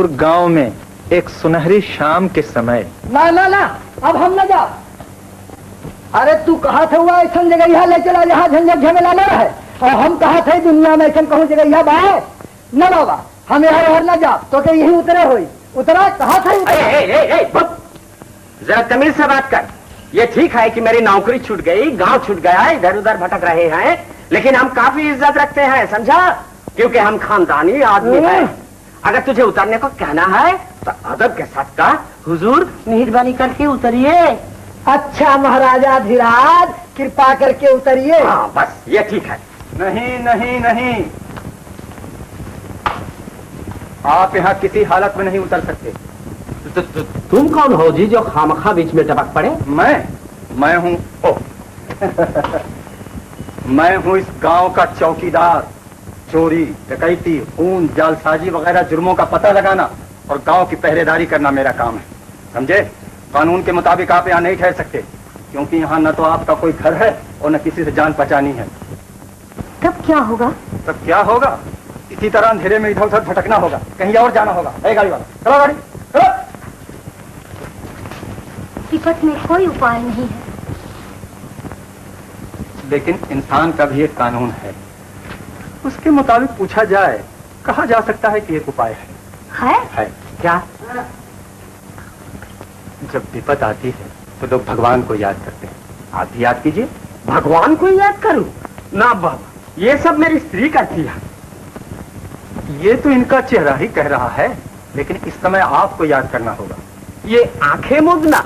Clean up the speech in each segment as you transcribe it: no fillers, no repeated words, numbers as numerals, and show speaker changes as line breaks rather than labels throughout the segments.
जौनपुर गांव में एक सुनहरी शाम के समय।
ना ना ना, अब हम न जा। अरे तू कहा था हुआ ऐसा जगह यहाँ ले चला जहाँ झंझट झमेला न है, और हम कहा थे दुनिया में ऐसा कहूँ जगह यहाँ बाहर न बाबा, हम यहाँ न जा तो के यही उतरे हुई। उतरा कहा था।
जरा तमीज से बात कर। ये ठीक है कि मेरी नौकरी छूट गई, गांव छूट गया, इधर उधर भटक रहे हैं, लेकिन हम काफी इज्जत रखते हैं, समझा? क्योंकि हम खानदानी आदमी हैं। अगर तुझे उतरने को कहना है तो अदब के साथ का, हुजूर मेहरबानी करके उतरिए।
अच्छा महाराजा धीराज, कृपा करके उतरिए।
हाँ बस ये ठीक है।
नहीं नहीं नहीं, आप यहाँ किसी हालत में नहीं उतर सकते।
तुम कौन हो जी जो खामखा बीच में टपक पड़े?
मैं हूँ मैं हूँ इस गांव का चौकीदार। चोरी, डकैती, खून, जालसाजी वगैरह जुर्मों का पता लगाना और गांव की पहरेदारी करना मेरा काम है, समझे? कानून के मुताबिक आप यहाँ नहीं ठहर सकते, क्योंकि यहाँ न तो आपका कोई घर है और न किसी से जान पहचानी है।
तब क्या होगा?
तब क्या होगा? इसी तरह अंधेरे में इधर उधर भटकना होगा, कहीं और जाना होगा। गाड़ी वाला चलो, गाड़ी चलो।
विपत में कोई उपाय नहीं है।
लेकिन इंसान का भी एक कानून है, उसके मुताबिक पूछा जाए, कहा जा सकता है कि एक उपाय है।
क्या?
जब विपत आती है तो लोग भगवान को याद करते हैं। आप भी याद कीजिए।
भगवान को याद करूं? ना बाबा, ये सब मेरी स्त्री करती है।
ये तो इनका चेहरा ही कह रहा है, लेकिन इस समय आपको याद करना होगा।
ये आंखें मूंदना,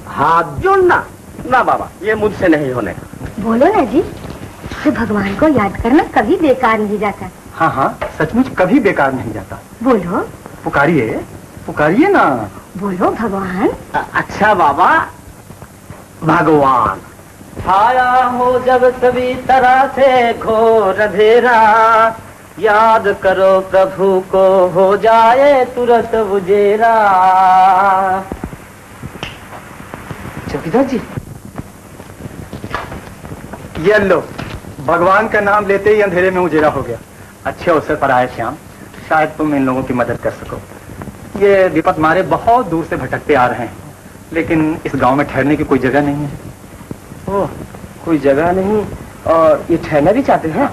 हाथ जोड़ना, ना बाबा ये मुझसे नहीं होने।
बोलो ना जी, तो भगवान को याद करना कभी बेकार नहीं जाता।
हाँ हाँ, सचमुच कभी बेकार नहीं जाता।
बोलो,
पुकारिए पुकारिए ना।
बोलो भगवान।
अच्छा बाबा, भगवान।
छाया हो जब सभी तरह से घोर अंधेरा, याद करो प्रभु को हो जाए तुरंत उजेरा।
चौकीदार जी, ये लो, भगवान का नाम लेते ही अंधेरे में उजेरा हो गया। अच्छे अवसर पर आए श्याम, शायद तुम इन लोगों की मदद कर सको। ये विपत मारे बहुत दूर से भटकते आ रहे हैं, लेकिन इस गांव में ठहरने की कोई जगह नहीं है।
ओह, कोई जगह नहीं और ये ठहरना भी चाहते हैं?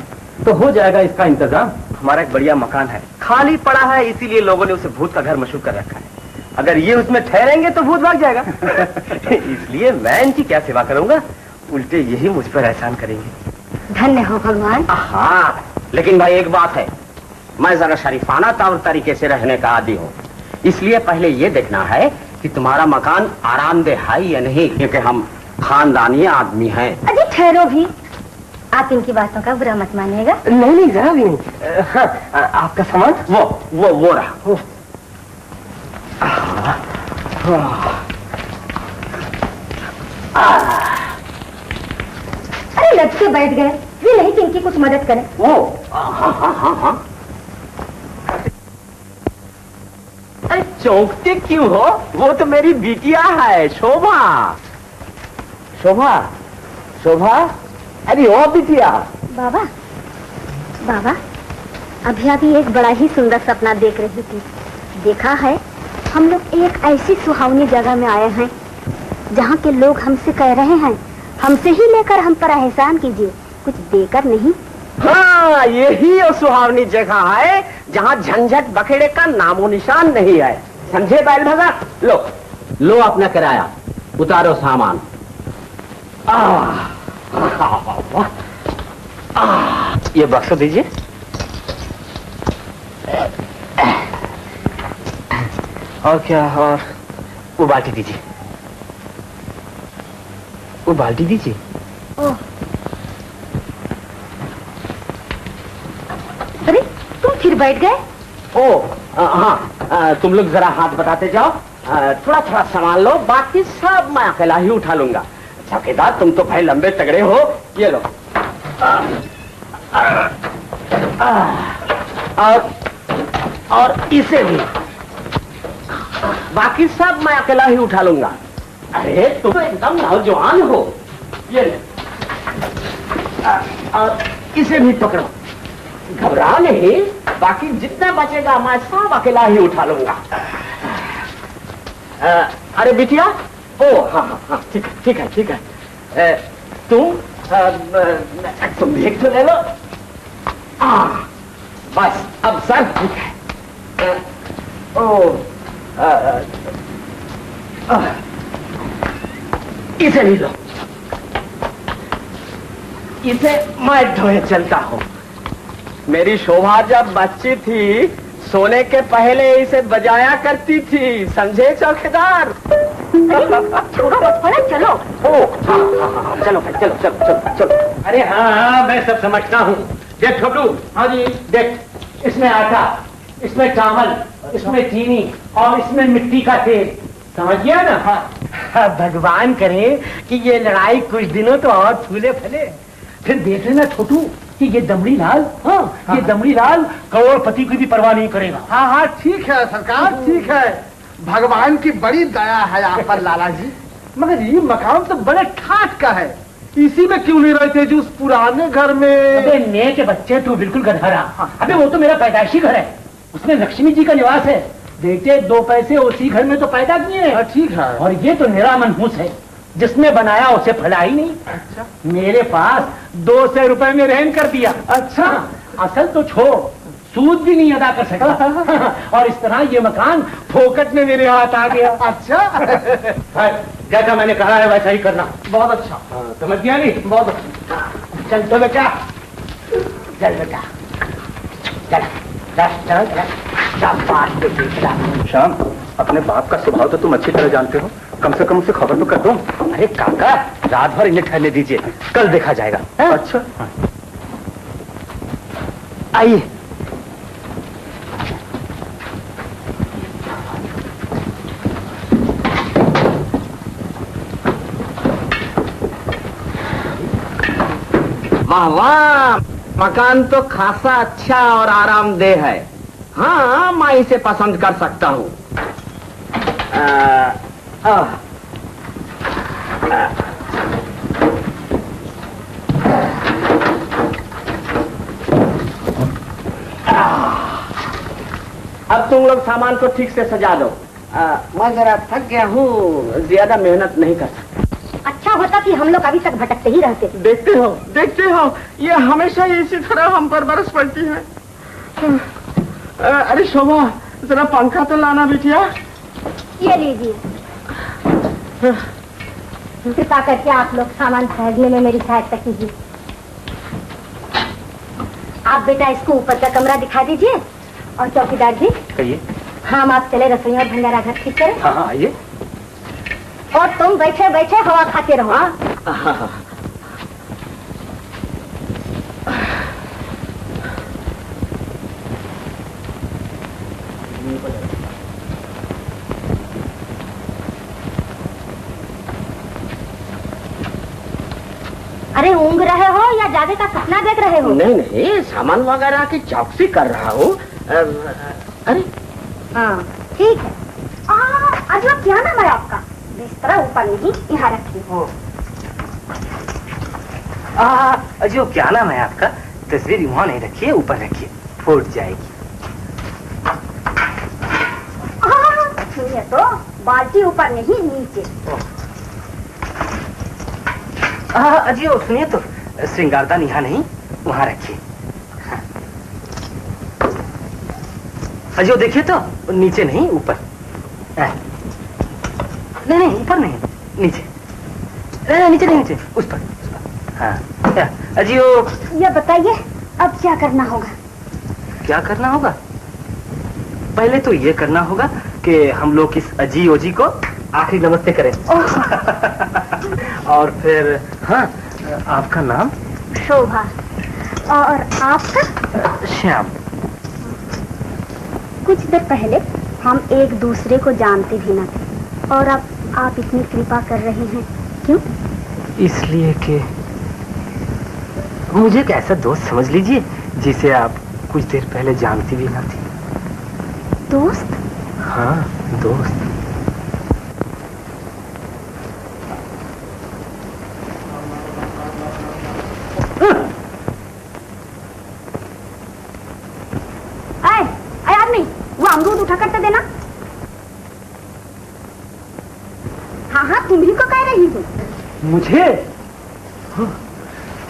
तो हो जाएगा इसका इंतजाम। हमारा एक बढ़िया मकान है, खाली पड़ा है, इसीलिए लोगों ने उसे भूत का घर मशहूर कर रखा है। अगर ये उसमें ठहरेंगे तो भूत भाग जाएगा। इसलिए मैं इनकी क्या सेवा करूंगा, उल्टे यही मुझ पर एहसान करेंगे।
धन्य हो भगवान।
हाँ, लेकिन भाई एक बात है, मैं जरा शरीफाना तौर तरीके से रहने का आदी हूँ, इसलिए पहले ये देखना है कि तुम्हारा मकान आरामदेह है या नहीं, क्योंकि हम खानदानी आदमी हैं।
अजी ठहरो भी, आप इनकी बातों का बुरा मत मानिएगा।
नहीं नहीं, जरा भी नहीं। हाँ, आपका सामान वो रहा।
अरे लग से बैठ गए, ये नहीं कि इनकी कुछ मदद करें।
हाँ। अरे चौंकते क्यों हो? वो तो मेरी बिटिया है, शोभा। शोभा शोभा, अरे ओ बिटिया।
बाबा बाबा, अभी एक बड़ा ही सुंदर सपना देख रही थी। देखा है, हम लोग एक ऐसी सुहावनी जगह में आए हैं जहाँ के लोग हमसे कह रहे हैं, हमसे ही लेकर हम पर एहसान कीजिए, कुछ देकर नहीं।
हाँ, यही वो सुहावनी जगह है जहाँ झंझट बखेड़े का नामो निशान नहीं है, समझे बैल भगा? लो अपना किराया, उतारो सामान। ये बक्सा दीजिए। और क्या? और वो बाल्टी दीजिए, वो बाल्टी दीजिए।
ओह, अरे तुम फिर बैठ गए?
हाँ, तुम लोग जरा हाथ बताते जाओ, थोड़ा थोड़ा सामान लो, बाकी सब मैं अकेला ही उठा लूंगा। चौकीदार, तुम तो भाई लंबे तगड़े हो, ये लो। और इसे भी, बाकी सब मैं अकेला ही उठा लूंगा। अरे तुम तो एकदम नौजवान हो, ये ले। और इसे भी पकड़ो,
घबरा नहीं, बाकी जितना बचेगा मैं सब अकेला ही उठा लूंगा। अरे बिटिया, ओ हाँ हाँ हाँ, ठीक है ठीक है ठीक है। तुम देख तो ले लो। बस अब सर ठीक है। ओ इसे ले लो, इसे मैं ढोए चलता हूँ। मेरी शोभा जब बच्ची थी सोने के पहले इसे बजाया करती थी, समझे चौकीदार?
छोड़ो मत, चलो।
ओ हाँ हाँ हाँ, चलो भाई चलो चलो चलो चलो।
अरे हाँ हाँ, मैं सब समझता हूँ। देख छोटू, हाँ जी देख, इसमें आटा, इसमें चावल, इसमें चीनी और इसमें मिट्टी का तेल, समझ गया ना? हाँ।
भगवान करे कि ये लड़ाई कुछ दिनों तो और फूले फले,
फिर देख लेना छोटू कि ये दमड़ी लाल, हाँ, ये दमड़ी लाल करोड़पति की भी परवाह नहीं करेगा।
हाँ हाँ ठीक है सरकार, ठीक है। भगवान की बड़ी दया है आप पर लाला जी, मगर ये मकान तो बड़े ठाठ का है, इसी में क्यों नहीं रहते जो उस पुराने घर में?
अबे ने के बच्चे तू बिल्कुल गधरा। अबे वो तो मेरा पैदाइशी घर है, उसमें लक्ष्मी जी का निवास है। बेटे 2 पैसे उसी घर में तो पैदा किए।
ठीक है।
और ये तो मेरा मनहूस है, जिसने बनाया उसे फला ही नहीं।
अच्छा।
मेरे पास 200 रुपए में रहन कर दिया।
अच्छा।
असल तो छोड़, सूद भी नहीं अदा कर सका। और इस तरह ये मकान फोकट में मेरे हाथ आ गया।
अच्छा।
जैसा मैंने कहा है वैसा ही करना।
बहुत अच्छा।
समझ गया नहीं?
बहुत अच्छा।
चल तो बेटा, चल बेटा, चल चल चल।
श्याम, अपने बाप का स्वभाव तो तुम अच्छी तरह जानते हो, कम से कम उसे खबर तो कर दो।
अरे काका, रात भर इन्हें ठहरने दीजिए, कल देखा जाएगा।
अच्छा।
आइए।
वाह वाह, मकान तो खासा अच्छा और आरामदेह है। हाँ, मैं इसे पसंद कर सकता हूँ। अब तुम लोग सामान को ठीक से सजा दो। मैं जरा थक गया हूँ, ज्यादा मेहनत नहीं कर सकता।
अच्छा होता कि हम लोग अभी तक भटकते ही रहते।
देखते हो, ये हमेशा इसी तरह हम पर बरस पड़ती है। अरे शोभा, जरा पंखा तो लाना बिटिया।
ये लीजिए। कृपा करके आप लोग सामान खरीदने में मेरी सहायता कीजिए। आप बेटा इसको ऊपर का कमरा दिखा दीजिए। और चौकीदार जी,
कहिए।
हम आप चले रसोई और भंडारा घर ठीक करें।
हाँ हाँ आइए।
और तुम बैठे बैठे हवा खाते रहो। अरे ऊँघ रहे हो या जागे का सपना देख रहे हो?
नहीं, सामान वगैरह की चौकसी कर रहा हूँ। अरे
हाँ ठीक है। अजय क्या नाम है आपका? बिस्तरा ऊपर नहीं, यहाँ रखिए।
अजय क्या नाम है आपका? तस्वीर वहाँ नहीं रखिए, ऊपर रखिए, फूट जाएगी।
सुनिए तो, बाल्टी ऊपर नहीं नीचे।
अजय सुनिए तो, श्रृंगारदान यहाँ नहीं, वहाँ रखिए। अजय देखिए तो, नीचे नहीं ऊपर। नहीं ऊपर नहीं, नीचे। नीचे नहीं, नीचे उस पर। हाँ अजियो,
ये बताइए अब क्या करना होगा?
क्या करना होगा? पहले तो ये करना होगा कि हम लोग इस अजी ओजी को आखिरी नमस्ते करें। और फिर हाँ, आपका नाम?
शोभा। और आपका?
श्याम।
कुछ देर पहले हम एक दूसरे को जानते भी न थे, और अब आप इतनी कृपा कर रहे हैं, क्यों?
इसलिए कि मुझे एक ऐसा दोस्त समझ लीजिए जिसे आप कुछ देर पहले जानती भी ना थी।
दोस्त?
हाँ दोस्त।
रही हूँ।
मुझे?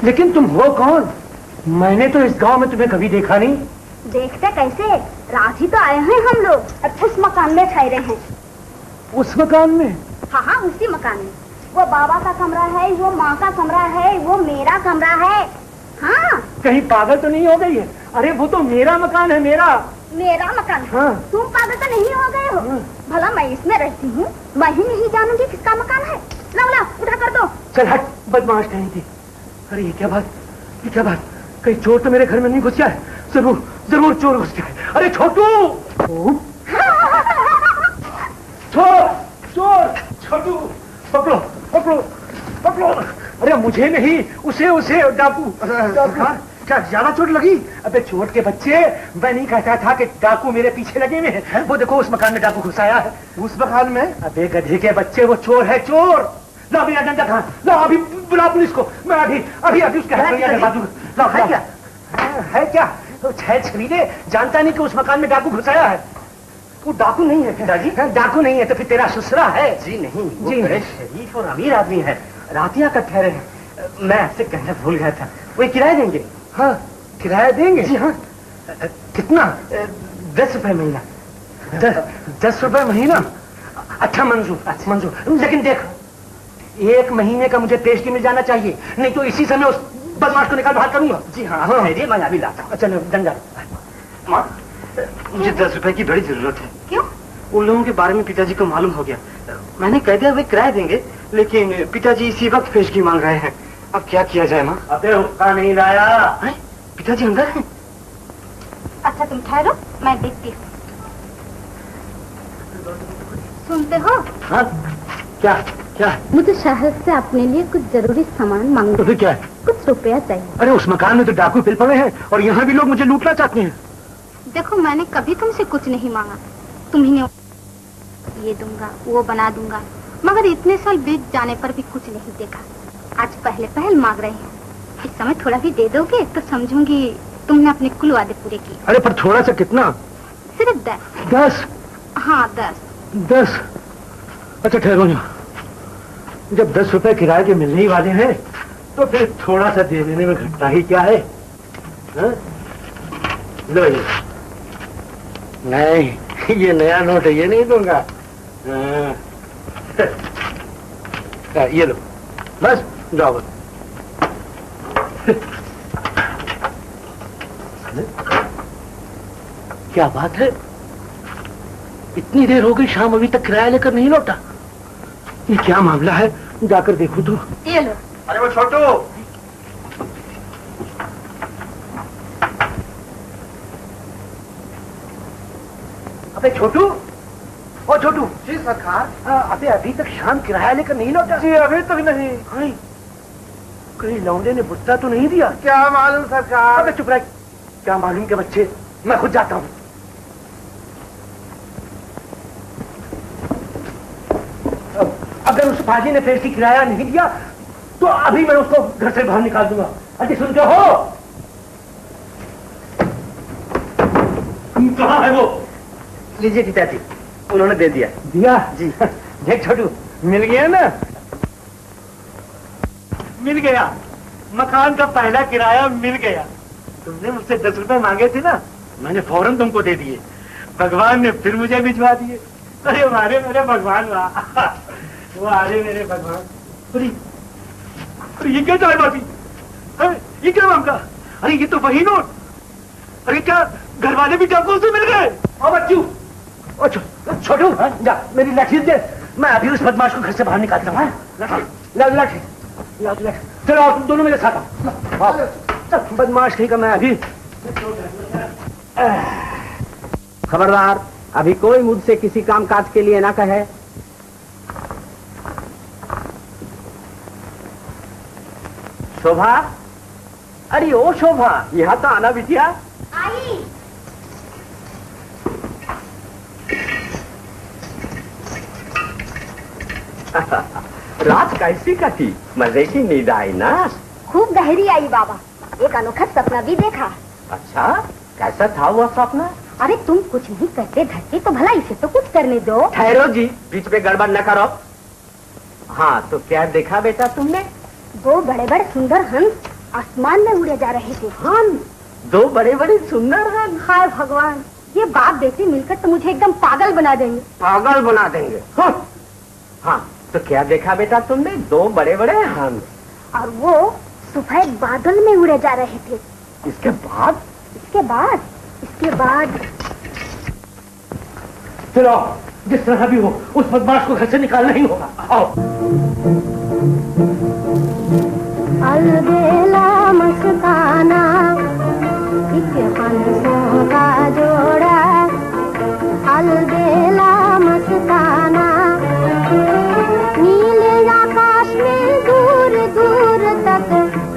लेकिन तुम हो कौन? मैंने तो इस गांव में तुम्हें कभी देखा नहीं।
देखते कैसे, रात ही तो आए हैं हम लोग, अब उस मकान में ठहरे हैं।
उस मकान में?
हाँ हाँ, उसी मकान में। वो बाबा का कमरा है, वो माँ का कमरा है, वो मेरा कमरा है। हाँ।
कहीं पागल तो नहीं हो गई है? अरे वो तो मेरा मकान है, मेरा
मकान।
हाँ।
तुम पागल तो नहीं हो गए हो?
हाँ।
भला मैं इसमें रहती हूँ, मैं ही नहीं जानूंगी किसका मकान है। ला उठा कर दो।
चल हट, बदमाश कहीं थी। अरे ये क्या बात, कहीं चोर तो मेरे घर में नहीं घुस जाए? जरूर चोर घुस जाए। अरे छोटू! चोर! छोटू पकड़ो। अरे मुझे नहीं, उसे डाकू। क्या ज्यादा चोट लगी? अबे चोट के बच्चे, मैं नहीं कहता था कि डाकू मेरे पीछे लगे हुए हैं। वो देखो उस मकान में डाकू घुसाया है। उस मकान में? अबे गधे के बच्चे, वो चोर है, चोर। ला मेरा डंडा कहाँ? ला अभी बुला पुलिस को। मैं अभी उसके हाथ में करवा दूंगा। है क्या? तो छरीले जानता नहीं कि उस मकान में डाकू घुसाया है। वो डाकू नहीं है पिताजी? डाकू नहीं है तो फिर तेरा ससुरा है। जी नहीं, जी नहीं, शरीफ और अमीर आदमी है। रातियां का ठहरे हैं। मैं आपसे कहना भूल गया था, वो किराया देंगे? हाँ, किराया देंगे। जी हाँ। कितना? 10 रुपए महीना। 10 रुपए महीना? अच्छा मंजूर। लेकिन देख, 1 महीने का मुझे पेश मिल जाना चाहिए, नहीं तो इसी समय उस बदमाश को निकाल बाहर करूंगा। जी हाँ। मैं अभी लाता हूँ। चलो डंडा। माँ, मुझे 10 रुपए की बड़ी जरूरत है।
क्यों?
उन लोगों के बारे में पिताजी को मालूम हो गया। मैंने कह दिया वे किराया देंगे, लेकिन पिताजी इसी वक्त पेशगी मांग रहे हैं। अब क्या किया जाए माँ? अबे हुक्का नहीं लाया। पिताजी अंदर हैं?
अच्छा तुम ठहरो, मैं देखती हूँ। सुनते हो?
हाँ, क्या?
मुझे शहर से अपने लिए कुछ जरूरी सामान मांगना।
तो फिर क्या है?
कुछ रुपया चाहिए।
अरे उस मकान में तो डाकू फिर पड़े हैं और यहाँ भी लोग मुझे लूटना चाहते हैं।
देखो मैंने कभी तुमसे कुछ नहीं मांगा, तुम्ही ने ये दूंगा वो बना दूंगा, मगर इतने साल बीत जाने पर भी कुछ नहीं देखा। आज पहल मांग रहे हैं। इस समय थोड़ा भी दे दोगे तो समझूंगी तुमने अपने कुल वादे पूरे किए।
अरे पर थोड़ा सा कितना?
सिर्फ
10।
हाँ 10।
अच्छा ठहरो ना, जब 10 रुपए किराए के मिलने ही वाले हैं तो फिर थोड़ा सा दे देने में घटना ही क्या है? लो ये। नहीं, ये नया नोट है, ये नहीं दूंगा। ये लो, बस जाओ। क्या बात है, इतनी देर हो गई, शाम अभी तक किराया लेकर नहीं लौटा। ये क्या मामला है? जाकर देखूं तो।
ये लो।
अरे वो छोटू!
अबे छोटू, ओ छोटू। जी सरकार। अबे अभी तक शाम किराया लेकर नहीं लौटा? जी अभी तक नहीं। कहीं लौंडे ने बुट्टा तो नहीं दिया? क्या मालूम सरकार। अबे चुप रह, क्या मालूम के बच्चे, मैं खुद जाता हूँ। अगर उस पाजी ने पेश की किराया नहीं दिया तो अभी मैं उसको घर से बाहर निकाल दूंगा। अजी सुनते हो? कहाँ है वो?
लीजिए पिताजी, उन्होंने दे दिया।
दिया? जी। देख छोटू, मिल गया ना? मिल गया, मकान का पहला किराया मिल गया। तुमने मुझसे 10 रुपए मांगे थे ना, मैंने फौरन तुमको दे दिए। भगवान ने फिर मुझे भिजवा दिए। अरे मारे मेरे भगवान, वाह मेरे भगवान। अरे ये क्या चालबाजी? अरे ये क्या मामला? अरे ये तो वही नोट। अरे क्या घर वाले भी डाकुओं से मिल गए? और बच्चू, छोटू जा, मेरी लाठी दे, मैं अभी उस बदमाश को घर से बाहर निकालता हूँ। लाठी। चलो तुम दोनों मेरे साथ आओ। बदमाश ठीक है, मैं अभी।
खबरदार, अभी कोई मुझसे किसी काम काज के लिए ना कहे। शोभा, अरे ओ शोभा, यहाँ तो आना बिटिया।
आई।
रात कैसी कटी? मजे की नींद आई ना?
खूब गहरी आई बाबा, एक अनोखा सपना भी देखा।
अच्छा, कैसा था वो सपना?
अरे तुम कुछ नहीं करते धरते तो भला इसे तो कुछ करने दो।
ठहरो जी, बीच में गड़बड़ न करो। हाँ, तो क्या देखा बेटा तुमने?
दो बड़े बड़े सुंदर हंस आसमान में उड़े जा रहे थे।
हंस? दो बड़े बड़े सुंदर हंस?
हाय भगवान, ये बाप बेटी मिलकर तो मुझे एकदम पागल बना देंगे।
पागल बना देंगे? हाँ, तो क्या देखा बेटा तुमने? दो बड़े बड़े हंस
और वो सफेद बादल में उड़े जा रहे थे।
इसके बाद?
इसके बाद
चलो, जिस तरह भी हो उस बदमाश को घर से निकालना ही होगा। आओ।
अलबेला मस्ताना एक हंसों का जोड़ा, अलबेला मस्ताना नीले आकाश में दूर दूर तक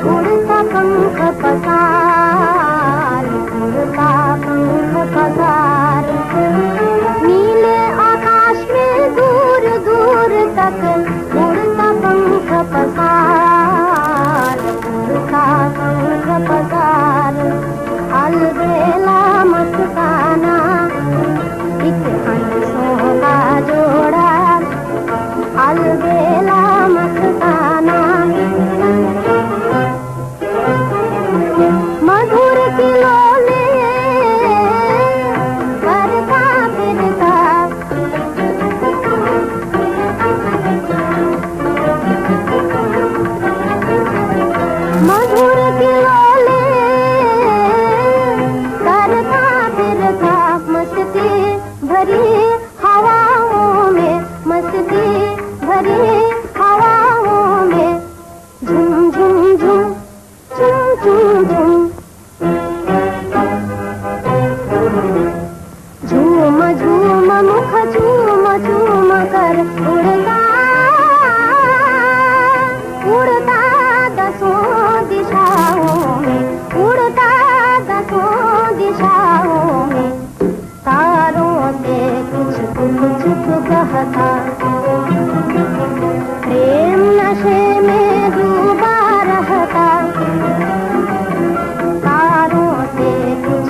उड़ता पंख पसार, उड़ता पंख पसार, नीले आकाश में दूर दूर तक उड़ता पंख पसार, उड़ता पंख पसार, अलबेला मस्ताना एक हंसों का जोड़ा, अलबेला मस्ताना मधुर किलोले करता फिरता, मधुर किलोले करता फिरता, मस्ती भरी हवाओं में, मस्ती भरी हवाओं में, झुम झुम झुम झुम झुम झुम, झूम झूम मुख झूम झूम कर उड़ता, उड़ता दसों दिशाओं में, उड़ता दसों दिशाओं में, तारों से कुछ कुछ कहता, प्रेम नशे में डूबा रहता, तारों से कुछ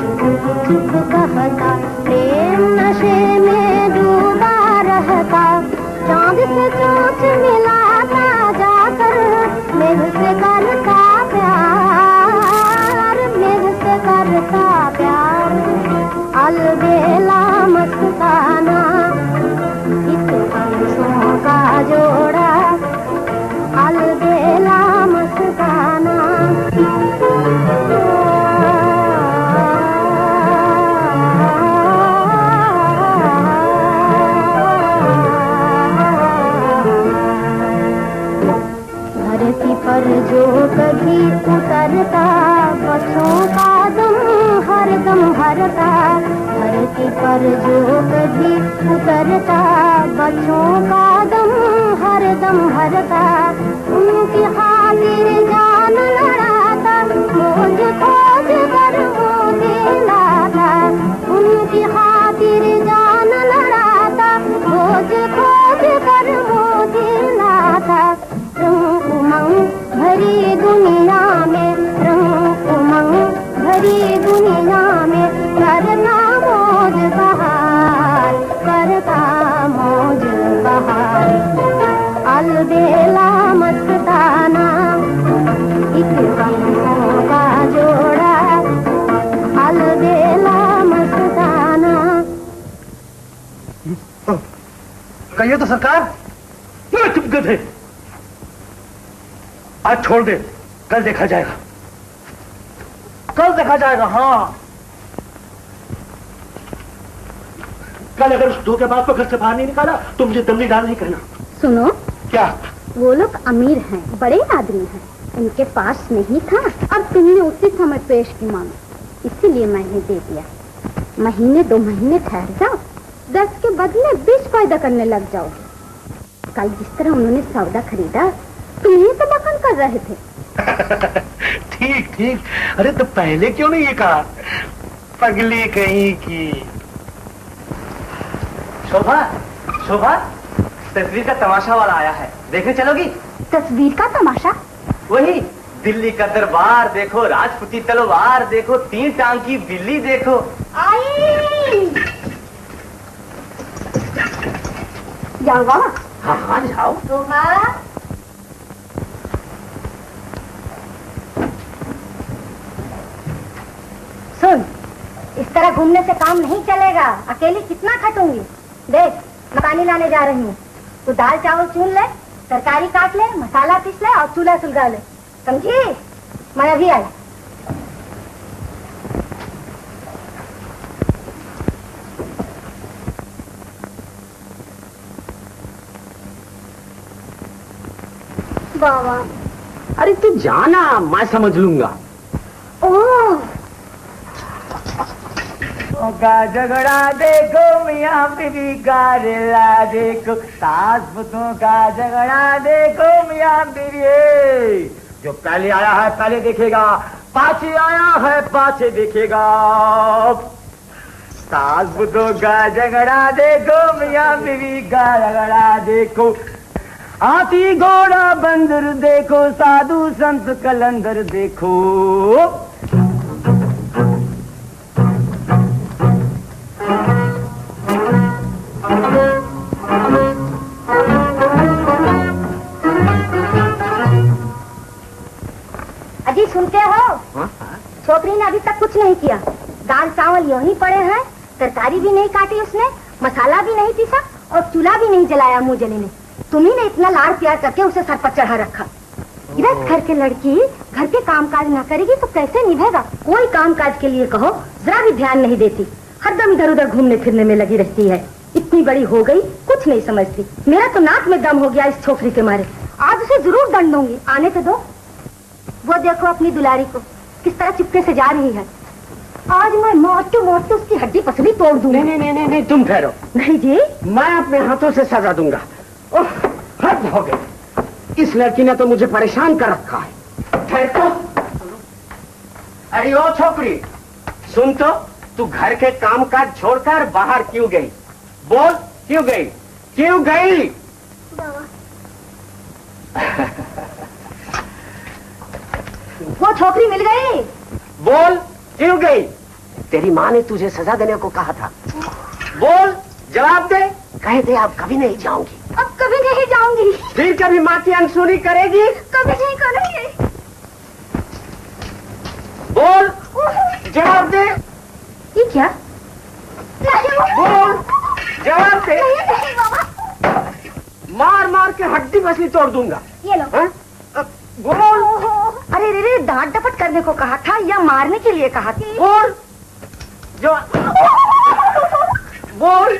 कहता, प्रेम नशे में डूबा रहता, चांद से चोंच मिलाता जाकर, मेघ से करता प्यार, मेघ से करता प्यार, अलबेला मस्ताना एक हंसों का जोड़ा, अलबेला मस्ताना। धरती पर जो कभी उतरता, बसों का दम हरदम भरता, धरती पर जो कभी उतरता, बसों का दम हरदम भरता, उनकी खातिर जान लड़ाता, खोज खोज कर मोती लाता, उनकी खातिर जान लड़ाता, खोज खोज कर मोती लाता, रंग उमंग भरी दुनिया में, रंग उमंग भरी दुनिया में, करता मौज बहार, करता मौज बहार, अलबेला मस्ताना एक हंसों का जोड़ा, अलबेला मस्ताना।
कहिए तो सरकार। चुप गधे, आज छोड़ दे, कल देखा जाएगा, कल देखा जाएगा। हाँ, कल अगर उस धोखेबाज को घर से बाहर नहीं निकाला तो मुझे दम नहीं डाल नहीं कहना।
सुनो,
क्या?
वो लोग अमीर हैं, बड़े आदमी हैं, उनके पास नहीं था, अब तुमने उसी समय पेश की मांग, इसीलिए मैंने दे दिया। महीने 2 महीने ठहर जाओ, 10 के बदले 20 पैदा करने लग जाओगे। कल जिस तरह उन्होंने सौदा खरीदा, तुम्हें तो नकल कर रहे थे।
ठीक ठीक, अरे तो पहले क्यों नहीं ये कहा? पगली कहीं की।
शोभा, शोभा, तस्वीर का तमाशा वाला आया है, देखने चलोगी?
तस्वीर का तमाशा?
वही दिल्ली का दरबार देखो, राजपूती तलवार देखो, 3 टांग की बिल्ली देखो।
आई जाओ बाबा,
हाँ हाँ जाओ।
शोभा, सुन, इस तरह घूमने से काम नहीं चलेगा। अकेली कितना खटूंगी। देख, मकानी लाने जा रही हूँ। तू दाल चावल चुन ले, तरकारी काट ले, मसाला पीस ले और चूल्हा सुलगा ले, समझी? मैं अभी आई। बाबा,
अरे तू जाना, मैं समझ लूंगा।
ओह,
का झगड़ा देखो मियाँ बीवी का रेला देखो, सास पुतों का झगड़ा देखो मियाँ बीवी।
जो पहले आया है पहले देखेगा, पाछे आया है पाछे देखेगा।
सास पुतों का झगड़ा देखो मियाँ बीवी का झगड़ा देखो, हाथी घोड़ा बंदर देखो, साधु संत कलंदर देखो।
अजी सुनते हो? छोकरी ने अभी तक कुछ नहीं किया। दाल चावल यूं ही पड़े हैं, तरकारी भी नहीं काटी उसने, मसाला भी नहीं पीसा और चूल्हा भी नहीं जलाया मुंह जली ने। तुम्ही ने इतना लाड़ प्यार करके उसे सर पर चढ़ा रखा। इधर घर के लड़की घर के कामकाज न करेगी तो कैसे निभेगा? कोई कामकाज के लिए कहो जरा भी ध्यान नहीं देती, हरदम इधर उधर घूमने फिरने में लगी रहती है। इतनी बड़ी हो गई कुछ नहीं समझती। मेरा तो नाक में दम हो गया इस छोकरी के मारे। आज उसे जरूर दंड दूंगी। आने तो दो। वो देखो अपनी दुलारी को किस तरह चुपके से जा रही है। आज मैं मोटू मोटू उसकी हड्डी पसली तोड़ दूंगी।
नहीं, तुम ठहरो।
नहीं जी,
मैं अपने हाथों से सजा दूंगा। ओह, हद हो गई। इस लड़की ने तो मुझे परेशान कर रखा है। ठहर तो। अरे ओ छोकरी, सुन तो, तू घर के कामकाज छोड़कर बाहर क्यों गई? बोल, क्यों गई? क्यों गई?
वो छोकरी मिल गई।
बोल, क्यों गई? तेरी माँ ने तुझे सजा देने को कहा था। बोल, जवाब दे। कह दे अब कभी नहीं जाऊंगी।
अब कभी नहीं जाऊंगी।
फिर कभी माँ की अनसुनी करेगी?
कभी नहीं करूंगी।
बोल, जवाब दे।
ये क्या?
बोल, जवाब दे।
नहीं बाबा।
मार मार के हड्डी पसली तोड़ दूंगा।
ये लो।
हाँ? बोल।
अरे रे, डांट डपट करने को कहा था या मारने के लिए कहा था?
बोल, जो बोल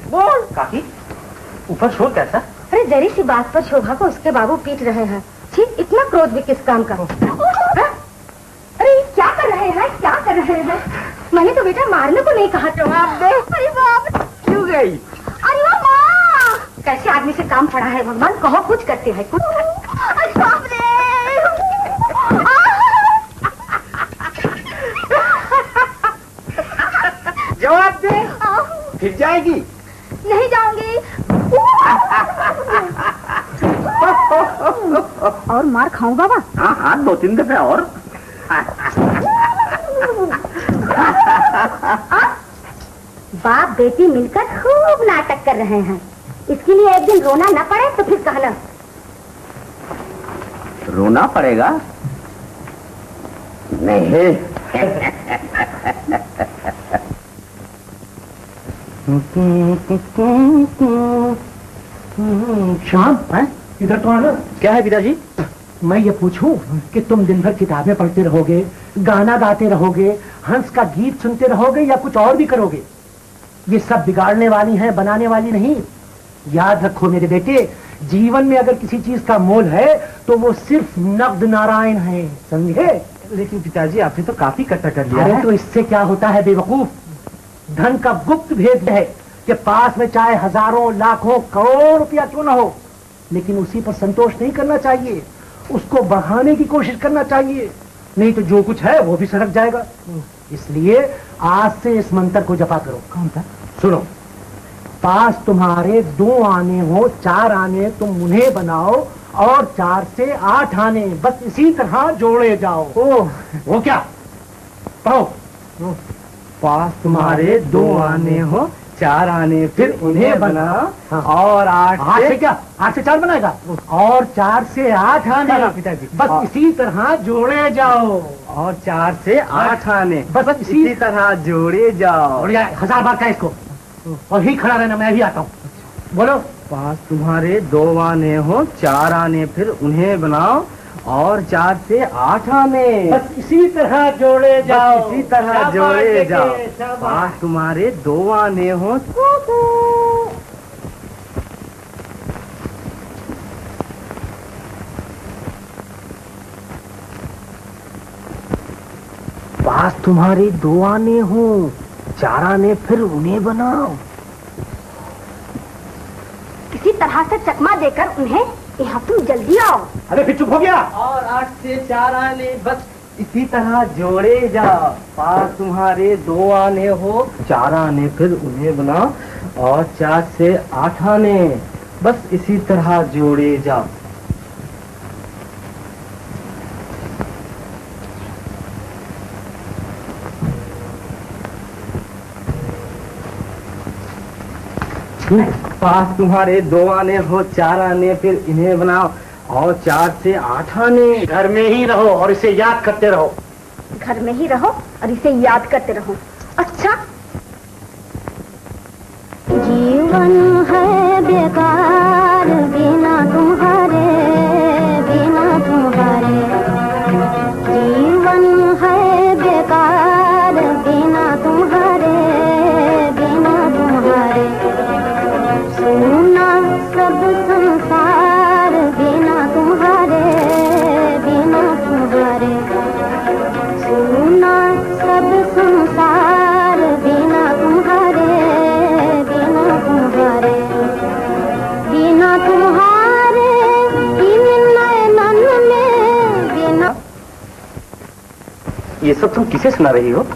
बोल।
काकी, ऊपर शोर कैसा?
अरे जरी सी बात पर शोभा को उसके बाबू पीट रहे हैं। ठीक, इतना क्रोध भी किस काम का? अरे क्या कर रहे हैं, क्या कर रहे हैं? मैंने तो बेटा मारने को नहीं कहा। जवाब दे। अरे बाप,
क्यों गई?
अरे वो माँ, कैसे आदमी से काम पड़ा है भगवान। कहो कुछ करते हैं कुछ। अरे बाप रे।
जवाब दे। फिर जाएगी?
नहीं जाऊंगी। और मार खाऊं बाबा?
हाँ हाँ, 2-3 दफे और।
बाप बेटी मिलकर खूब नाटक कर रहे हैं। इसके लिए एक दिन रोना न पड़े तो फिर कहना।
रोना पड़ेगा? नहीं।
श्याम, इधर तो आना।
क्या है पिताजी?
मैं ये पूछूं कि तुम दिन भर किताबें पढ़ते रहोगे, गाना गाते रहोगे, हंस का गीत सुनते रहोगे या कुछ और भी करोगे? ये सब बिगाड़ने वाली हैं, बनाने वाली नहीं। याद रखो मेरे बेटे, जीवन में अगर किसी चीज का मोल है तो वो सिर्फ नग्न नारायण है, समझे?
लेकिन पिताजी आपने तो काफी इकट्ठा कर लिया
अरे
है।
तो इससे क्या होता है बेवकूफ? धन का गुप्त भेद है कि पास में चाहे हजारों लाखों करोड़ रुपया क्यों ना हो, लेकिन उसी पर संतोष नहीं करना चाहिए, उसको बढ़ाने की कोशिश करना चाहिए, नहीं तो जो कुछ है वो भी सरक जाएगा। इसलिए आज से इस मंत्र को जपा करो।
कौन था?
सुनो, पास तुम्हारे 2 आने हो, 4 आने तुम उन्हें बनाओ और 4 से 8 आने, बस इसी तरह जोड़े जाओ।
ओह,
वो क्या? पढ़ो।
पास तुम्हारे 2 आने हो, 4 आने फिर उन्हें बना
हाँ।
और 8
8 से क्या 8 से 4 बनाएगा और 4 से 8 आने
पिताजी
बस इसी तरह जोड़े जाओ
और 4 से 8 आने
बस
इसी तरह जोड़े जाओ।
और यार 1000 बार का इसको और ही खड़ा रहना, मैं भी आता हूँ। बोलो
5 तुम्हारे 2 आने हो, 4 आने फिर उन्हें बनाओ और 4 से 8 आने
बस इसी तरह जोड़े जाओ,
इसी तरह
शाबाश
जोड़े
बेटे,
जाओ।
शाबाश।
5 तुम्हारे 2 आने हो, 5 तुम्हारे 2 आने हो, 4 आने फिर उन्हें बनाओ।
किसी तरह से चकमा देकर उन्हें यहाँ तुम जल्दी आओ।
अरे फिर चुप हो गया।
और 8 से 4 आने बस इसी तरह जोड़े जाओ। 5 तुम्हारे 2 आने हो, 4 आने फिर उन्हें बनाओ और 4 से 8 आने बस इसी तरह जोड़े जाओ। पास तुम्हारे 2 आने हो, 4 आने फिर इन्हें बनाओ और 4 से 8 आने।
घर में ही रहो और इसे याद करते रहो।
घर में ही रहो और इसे याद करते रहो। अच्छा, जीवन है बेकार बिना तुम्हारे, बिना तुम्हारे। जीवन है बेकार बिना तुम्हारे, बिना तुम्हारे। सुना सब संसार बिना तुम्हारे, बिना तुम्हारे। सुना सब संसार बिना तुम्हारे, बिना तुम्हारे। बिना तुम्हारे इन नैनन में बिना।
ये सब तुम किसे सुना रही हो?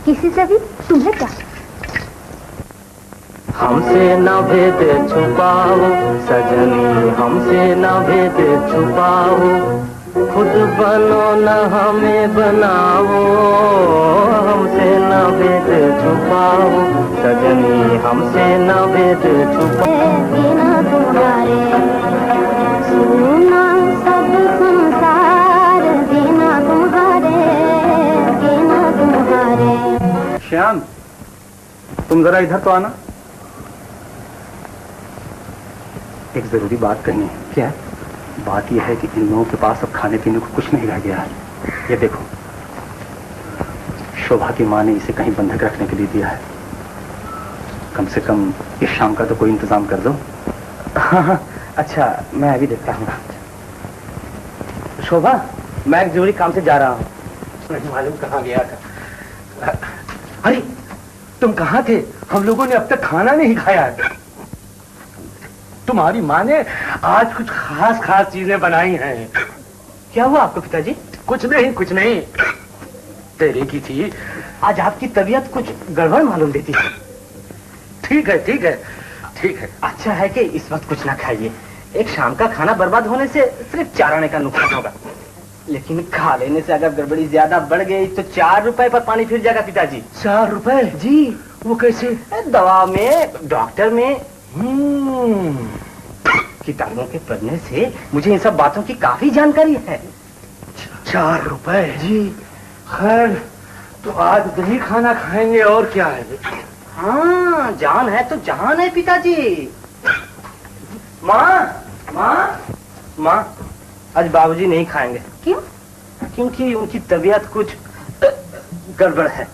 किसी से भी, तुम्हें क्या?
हमसे न भेद छुपाओ सजनी, हमसे न भेद छुपाओ। खुद बनो न हमें बनाओ, हमसे न भेद छुपाओ सजनी, हमसे न भेद छुपाओ।
बिना तुम्हारे सुना सब संसार बिना तुम्हारे, बिना तुम्हारे।
श्याम, तुम जरा इधर तो आना। एक जरूरी बात करनी है।
क्या?
बात यह है कि इन लोगों के पास अब खाने पीने को कुछ नहीं रह गया है। ये देखो, शोभा की माँ ने इसे कहीं बंधक रखने के लिए दिया है। कम से कम इस शाम का तो कोई इंतजाम कर दो।
हाँ, अच्छा मैं अभी देखता हूँ। शोभा, मैं एक जरूरी काम से जा रहा हूँ।
नहीं मालूम कहाँ गया था।
अरे तुम कहाँ थे? हम लोगों ने अब तक खाना नहीं खाया है।
तुम्हारी माँ ने आज कुछ खास खास चीजें बनाई हैं।
क्या हुआ आपको पिताजी?
कुछ नहीं, कुछ नहीं। तेरे की थी।
आज आपकी तबीयत कुछ गड़बड़ मालूम देती है।
ठीक है, ठीक है, ठीक है।
अच्छा है कि इस वक्त कुछ ना खाइए। एक शाम का खाना बर्बाद होने से सिर्फ 4 आने का नुकसान होगा, लेकिन खा लेने से अगर गड़बड़ी ज्यादा बढ़ गई तो 4 रुपए पर पानी फिर जाएगा पिताजी।
4 रुपए?
जी।
वो कैसे?
दवा में, डॉक्टर में। किताबों के पढ़ने से मुझे इन सब बातों की काफी जानकारी है।
4 रुपए?
जी।
खैर, तो आज दही खाना खाएंगे और क्या है।
हाँ, जान है तो जहान है पिताजी। माँ, माँ, माँ, आज बाबूजी नहीं खाएंगे।
क्यों?
क्योंकि उनकी तबीयत कुछ गड़बड़ है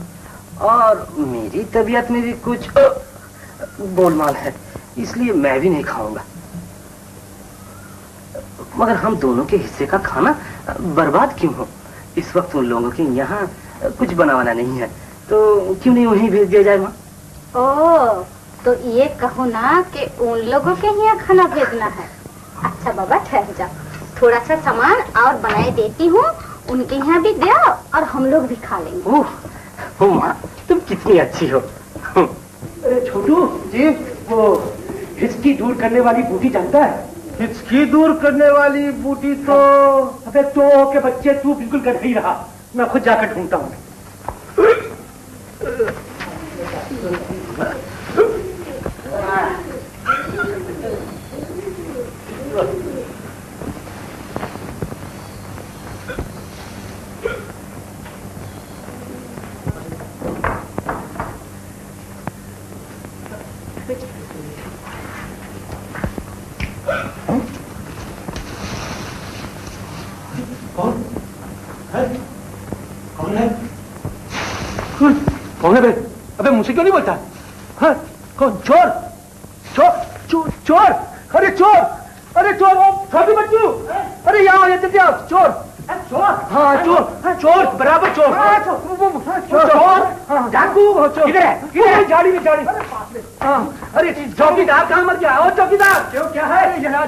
और मेरी तबीयत में भी कुछ गोलमाल है, इसलिए मैं भी नहीं खाऊंगा। मगर हम दोनों के हिस्से का खाना बर्बाद क्यों हो? इस वक्त उन लोगों के यहाँ कुछ बनावाना नहीं है, तो क्यों नहीं वहीं भेज दिया जाए माँ?
ओ, तो ये कहो ना कि उन लोगों के यहाँ खाना भेजना है। अच्छा बाबा, ठहर जाओ, थोड़ा सा सामान और बनाए देती हूँ, उनके यहाँ भी दे आओ और हम लोग भी खा लेंगे।
ओह माँ, तुम कितनी अच्छी हो।
अरे छोटू जी, वो हिचकी दूर करने वाली बूटी जानता है?
हिचकी दूर करने वाली बूटी तो
अबे तो के बच्चे, तू बिल्कुल कर ही रहा, मैं खुद जाकर ढूंढता हूँ।
कौन है? कौन है? कौन है बे? अबे मुझसे क्यों नहीं बोलता? हाँ, कौन? चोर? चोर? चोर? चोर? अरे चोर! अरे चोर! वो छोटी बच्चू! अरे यहाँ ये जल्दी आओ! चोर! चोर? हाँ चोर! चोर! बराबर चोर! चोर! डाकू! किधर है? किधर है? गाड़ी में गाड़ी! हाँ, अरे चौकीदार कहाँ मर गया? ओ चौकीदार! क्यों क्या है?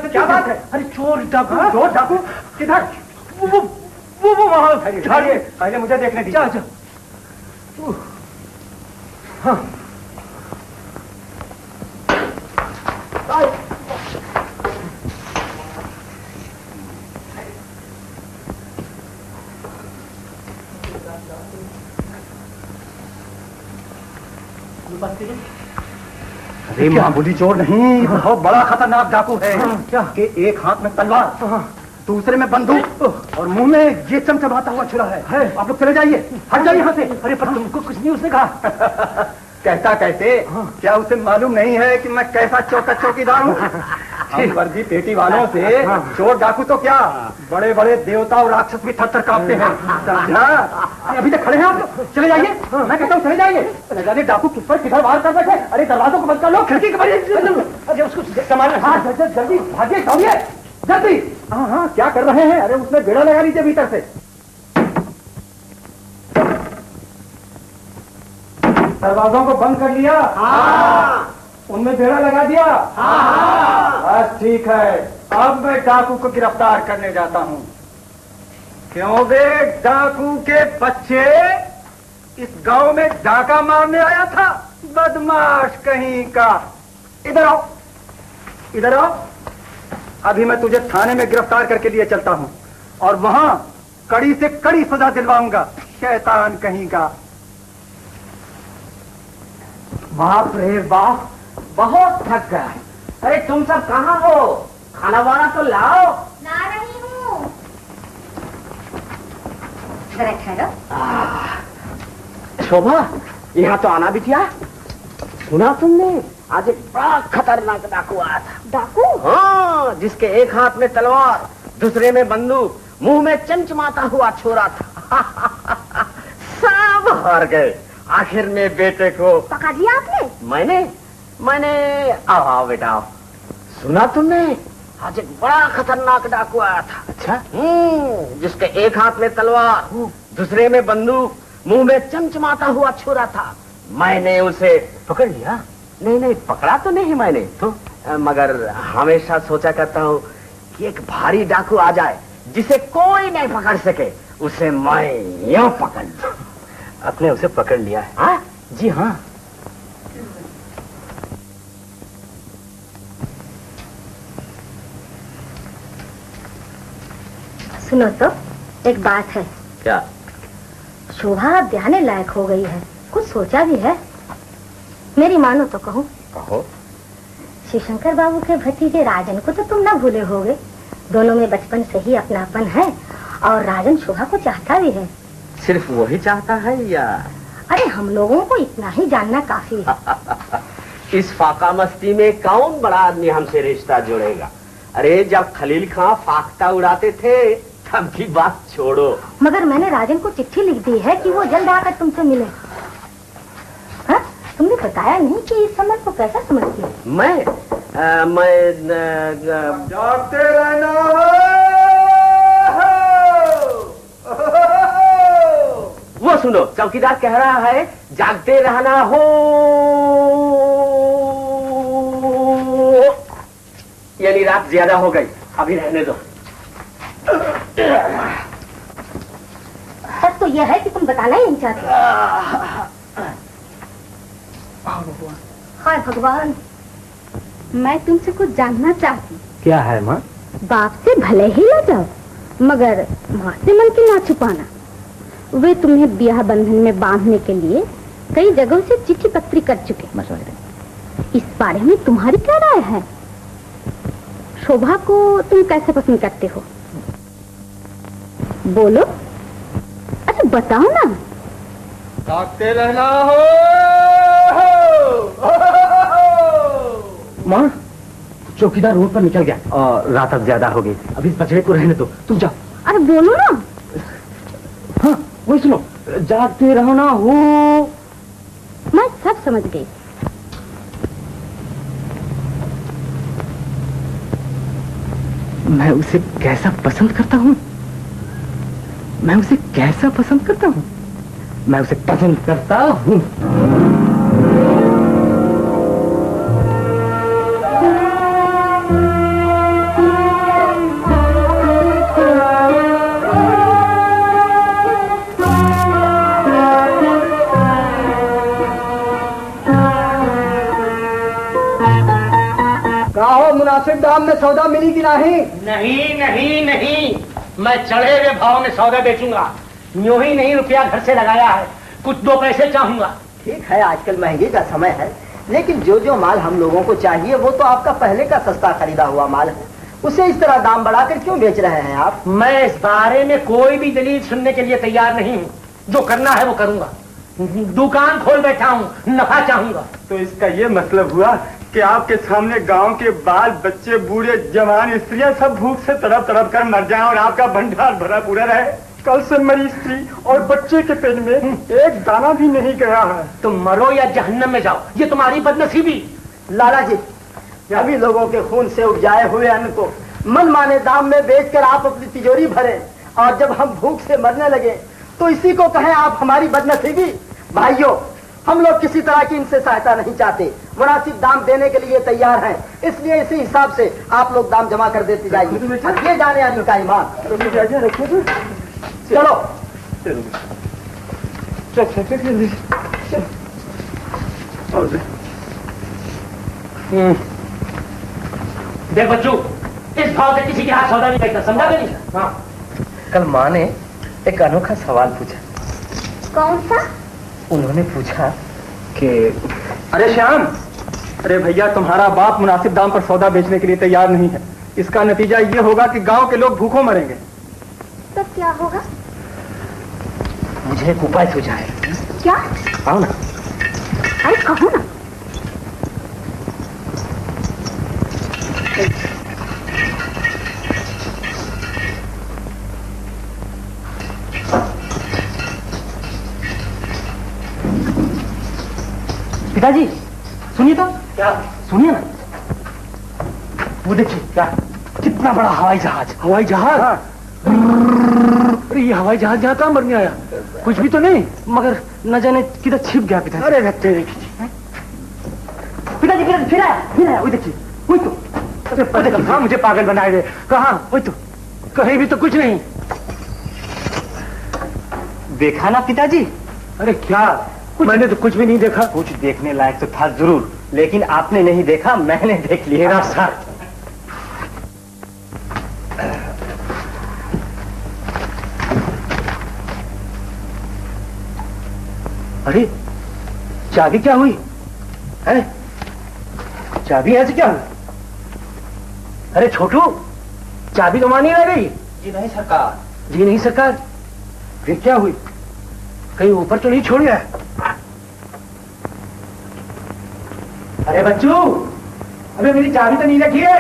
क्या बात है? अरे चोर डाकू! चोर डाकू! किधर? वो वहाँ झाड़िए!
पहले मुझे देखने दीजिए।
अच्छा। हाँ।
अरे मामूली चोर नहीं, बहुत बड़ा खतरनाक डाकू है। क्या कि एक हाथ में तलवार, दूसरे में बंदूक और मुंह में ये चमचमाता हुआ छुरा है। आप लोग चले जाइए, हट जाइए यहाँ से।
अरे पर तुमको कुछ नहीं उसने कहा।
कहता कैसे? क्या उसे मालूम नहीं है कि मैं कैसा चौकीदार हूँ? हम वर्दी पेटी वालों से चोर डाकू तो क्या, बड़े बड़े देवता और राक्षस भी थर-थर कांपते हैं। समझा? अभी तक खड़े हैं आप लोग, चले जाइए। मैं कहता हूँ चले जाइए। चले जाइए, डाकू किस पर किधर वार कर बैठे। अरे दरवाजों को बंद कर लो, खिड़की के बंद। उसको संभालना। हाँ जल्दी भागिए, दौड़िए जल्दी। हाँ हाँ, क्या कर रहे हैं? अरे उसमें बेड़ा लगा लीजिए भीतर से। दरवाजों को बंद कर लिया? हाँ। उनमें बेड़ा लगा दिया? हाँ। बस ठीक है, अब मैं डाकू को गिरफ्तार करने जाता हूँ। क्यों बे, डाकू के बच्चे इस गांव में डाका मारने आया था? बदमाश कहीं का। इधर आओ, इधर आओ। अभी मैं तुझे थाने में गिरफ्तार करके लिए चलता हूँ और वहां कड़ी से कड़ी सजा दिलवाऊंगा, शैतान कहीं का।
बाप रे बाप, बहुत थक गया। अरे तुम सब कहाँ हो? खाना वाना तो लाओ।
ला रही हूँ। जरा ठहरो।
शोभा, यहाँ तो आना भी किया। सुना तुमने? आज एक बड़ा खतरनाक डाकू आया था।
डाकू?
हाँ, जिसके एक हाथ में तलवार, दूसरे में बंदूक, मुंह में चमचमाता हुआ छोरा था। सब हार गए। आखिर में बेटे को
पकड़ लिया आपने?
मैंने आओ बेटा आओ। सुना तुमने? आज एक बड़ा खतरनाक डाकू आया था। अच्छा? जिसके एक हाथ में तलवार, दूसरे में बंदूक, मुंह में चमचमाता हुआ छुरा था। मैंने उसे
पकड़ लिया?
नहीं, पकड़ा तो नहीं मैंने तो, मगर हमेशा सोचा करता हूँ कि एक भारी डाकू आ जाए जिसे कोई नहीं पकड़ सके, उसे मैं यूं पकड़ लूं।
आपने उसे पकड़ लिया है?
हाँ?
जी हाँ।
सुनो तो, एक बात है।
क्या?
शोभा ब्याहने लायक हो गई है, कुछ सोचा भी है? मेरी मानो तो कहूँ।
कहो।
शिवशंकर बाबू के भतीजे राजन को तो तुम ना भूले होगे। दोनों में बचपन से ही अपनापन है और राजन शोभा को चाहता भी है।
सिर्फ वही चाहता है या?
अरे हम लोगों को इतना ही जानना काफी है।
इस फाका मस्ती में कौन बड़ा आदमी हमसे रिश्ता जोड़ेगा? अरे जब खलील खां फाख्ता उड़ाते थे तब की बात छोड़ो।
मगर मैंने राजन को चिट्ठी लिख दी है कि वो जल्द आकर तुमसे मिले। हाँ? तुमने बताया नहीं कि इस समय को कैसा समझती है?
मैं
जागते रहना
वो सुनो, चौकीदार कह रहा है जागते रहना हो। यानी रात ज्यादा हो गई, अभी रहने दो।
सच तो यह है कि तुम बताना ही नहीं चाहते। हाय भगवान, मैं तुमसे कुछ जानना चाहती।
क्या है माँ?
बाप से भले ही न जाओ, मगर माँ से मन की ना छुपाना। वे तुम्हें ब्याह बंधन में बांधने के लिए कई जगहों से चिट्ठी पत्री कर चुके। इस बारे में तुम्हारी क्या राय है? शोभा को तुम कैसे पसंद करते हो? बोलो, अच्छा बताओ ना।
जागते रहना हो।
माँ, चौकीदार रोड पर निकल गया और रात अब ज्यादा हो गई। अभी इस बछड़े को रहने दो, तुम जाओ।
अरे बोलो ना।
हाँ वही सुनो, जागते रहो ना हो।
मैं सब समझ गई।
मैं उसे कैसा पसंद करता हूँ, मैं उसे कैसा पसंद करता हूँ, मैं उसे पसंद करता हूँ।
मुनासिब दाम में सौदा मिली कि नहीं?
नहीं नहीं नहीं, मैं चढ़े हुए भाव में सौदा बेचूंगा। यूं ही नहीं, रुपया घर से लगाया है, कुछ 2 पैसे चाहूंगा।
ठीक है, आजकल महंगी का समय है, लेकिन जो जो माल हम लोगों को चाहिए वो तो आपका पहले का सस्ता खरीदा हुआ माल है, उसे इस तरह दाम बढ़ाकर क्यों बेच रहे हैं आप?
मैं इस बारे में कोई भी दलील सुनने के लिए तैयार नहीं हूँ। जो करना है वो करूंगा। दुकान खोल बैठा हूँ, नफा चाहूंगा।
तो इसका ये मतलब हुआ कि आपके सामने गांव के बाल बच्चे, बूढ़े, जवान, स्त्रियां सब भूख से तड़प तड़प कर मर जाएं और आपका भंडार भरा पूरा रहे। कल से मेरी स्त्री और बच्चे के पेट में एक दाना भी नहीं गया है।
तुम मरो या जहन्नम में जाओ, ये तुम्हारी बदनसीबी।
लाला जी, सभी लोगों के खून से उपजाए हुए अन्न को मनमाने दाम में बेचकर आप अपनी तिजोरी भरे, और जब हम भूख से मरने लगे तो इसी को कहें आप हमारी बदनसीबी? भाइयों, हम लोग किसी तरह की इनसे सहायता नहीं चाहते, मुनासिब दाम देने के लिए तैयार हैं, इसलिए इसी हिसाब से आप लोग दाम जमा कर देते जाइए। ये जाने आने का ईमान। चलो
देख बच्चू, इस भाव से किसी के हाथ सौदा नहीं करता, समझा नहीं? हाँ।
कल माँ ने एक अनोखा सवाल पूछा।
कौन सा?
उन्होंने पूछा कि
अरे श्याम, अरे भैया, तुम्हारा बाप मुनासिब दाम पर सौदा बेचने के लिए तैयार नहीं है। इसका नतीजा ये होगा कि गांव के लोग भूखों मरेंगे।
तो क्या होगा?
मुझे एक उपाय सूझा है।
क्या?
आओ ना।
अरे कहो ना।
पिताजी सुनिए तो।
क्या?
सुनिए ना, वो देखिए क्या, कितना बड़ा हवाई जहाज। हवाई जहाज? अरे ये हवाई जहाज यहाँ कहाँ मरने आया? कुछ भी तो नहीं, मगर न जाने किधर छिप गया पिताजी। अरे रखते पिताजी, फिर आया, वही देखिए, वही तो। अरे कहाँ मुझे पागल बनाए गए, कहाँ? वही तो, कहीं भी तो कुछ नहीं देखा ना पिताजी। अरे क्या, मैंने तो कुछ भी नहीं देखा। कुछ देखने लायक तो था जरूर, लेकिन आपने नहीं देखा, मैंने देख लिया। सर, अरे चाबी क्या हुई है? चाबी ऐसे क्या हुई? अरे छोटू, चाबी तो मानी रह गई। जी नहीं सरकार। जी नहीं सरकार, फिर क्या हुई? कहीं ऊपर तो नहीं छोड़ी है? अरे बच्चू, अबे मेरी चाबी तो नहीं रखी है।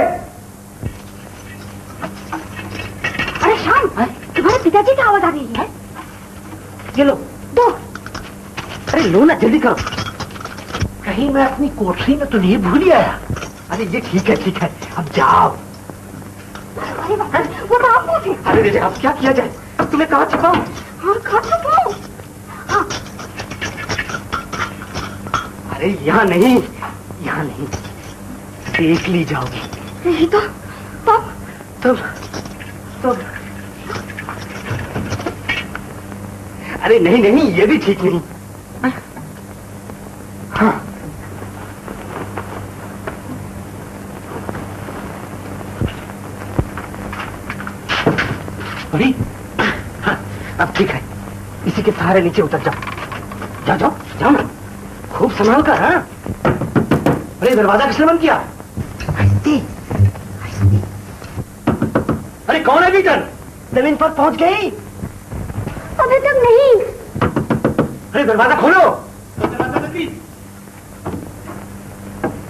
अरे श्याम, तुम्हारे पिताजी की आवाज आ रही है।
ये लो।
दो।
अरे लो ना, जल्दी करो। कहीं मैं अपनी कोठरी में तो नहीं भूल आया? अरे ये ठीक है, अब जाओ।
अरे वो बापू थे।
अरे अब क्या किया जाए? अब तुम्हें कहाँ छिपाऊं?
हाँ, कहाँ छुपाऊं? हाँ।
अरे यहाँ नहीं, देख ली जाओगी।
नहीं तो
तब अरे नहीं, ये भी ठीक नहीं। हाँ, अभी हाँ, अब ठीक है, इसी के सहारे नीचे उतर जाओ ना, खूब संभाल कर। हाँ, अरे दरवाजा किसने बंद किया? अरे कौन है भीतर? जमीन पर पहुंच गई?
अभी तक नहीं।
अरे दरवाजा खोलो।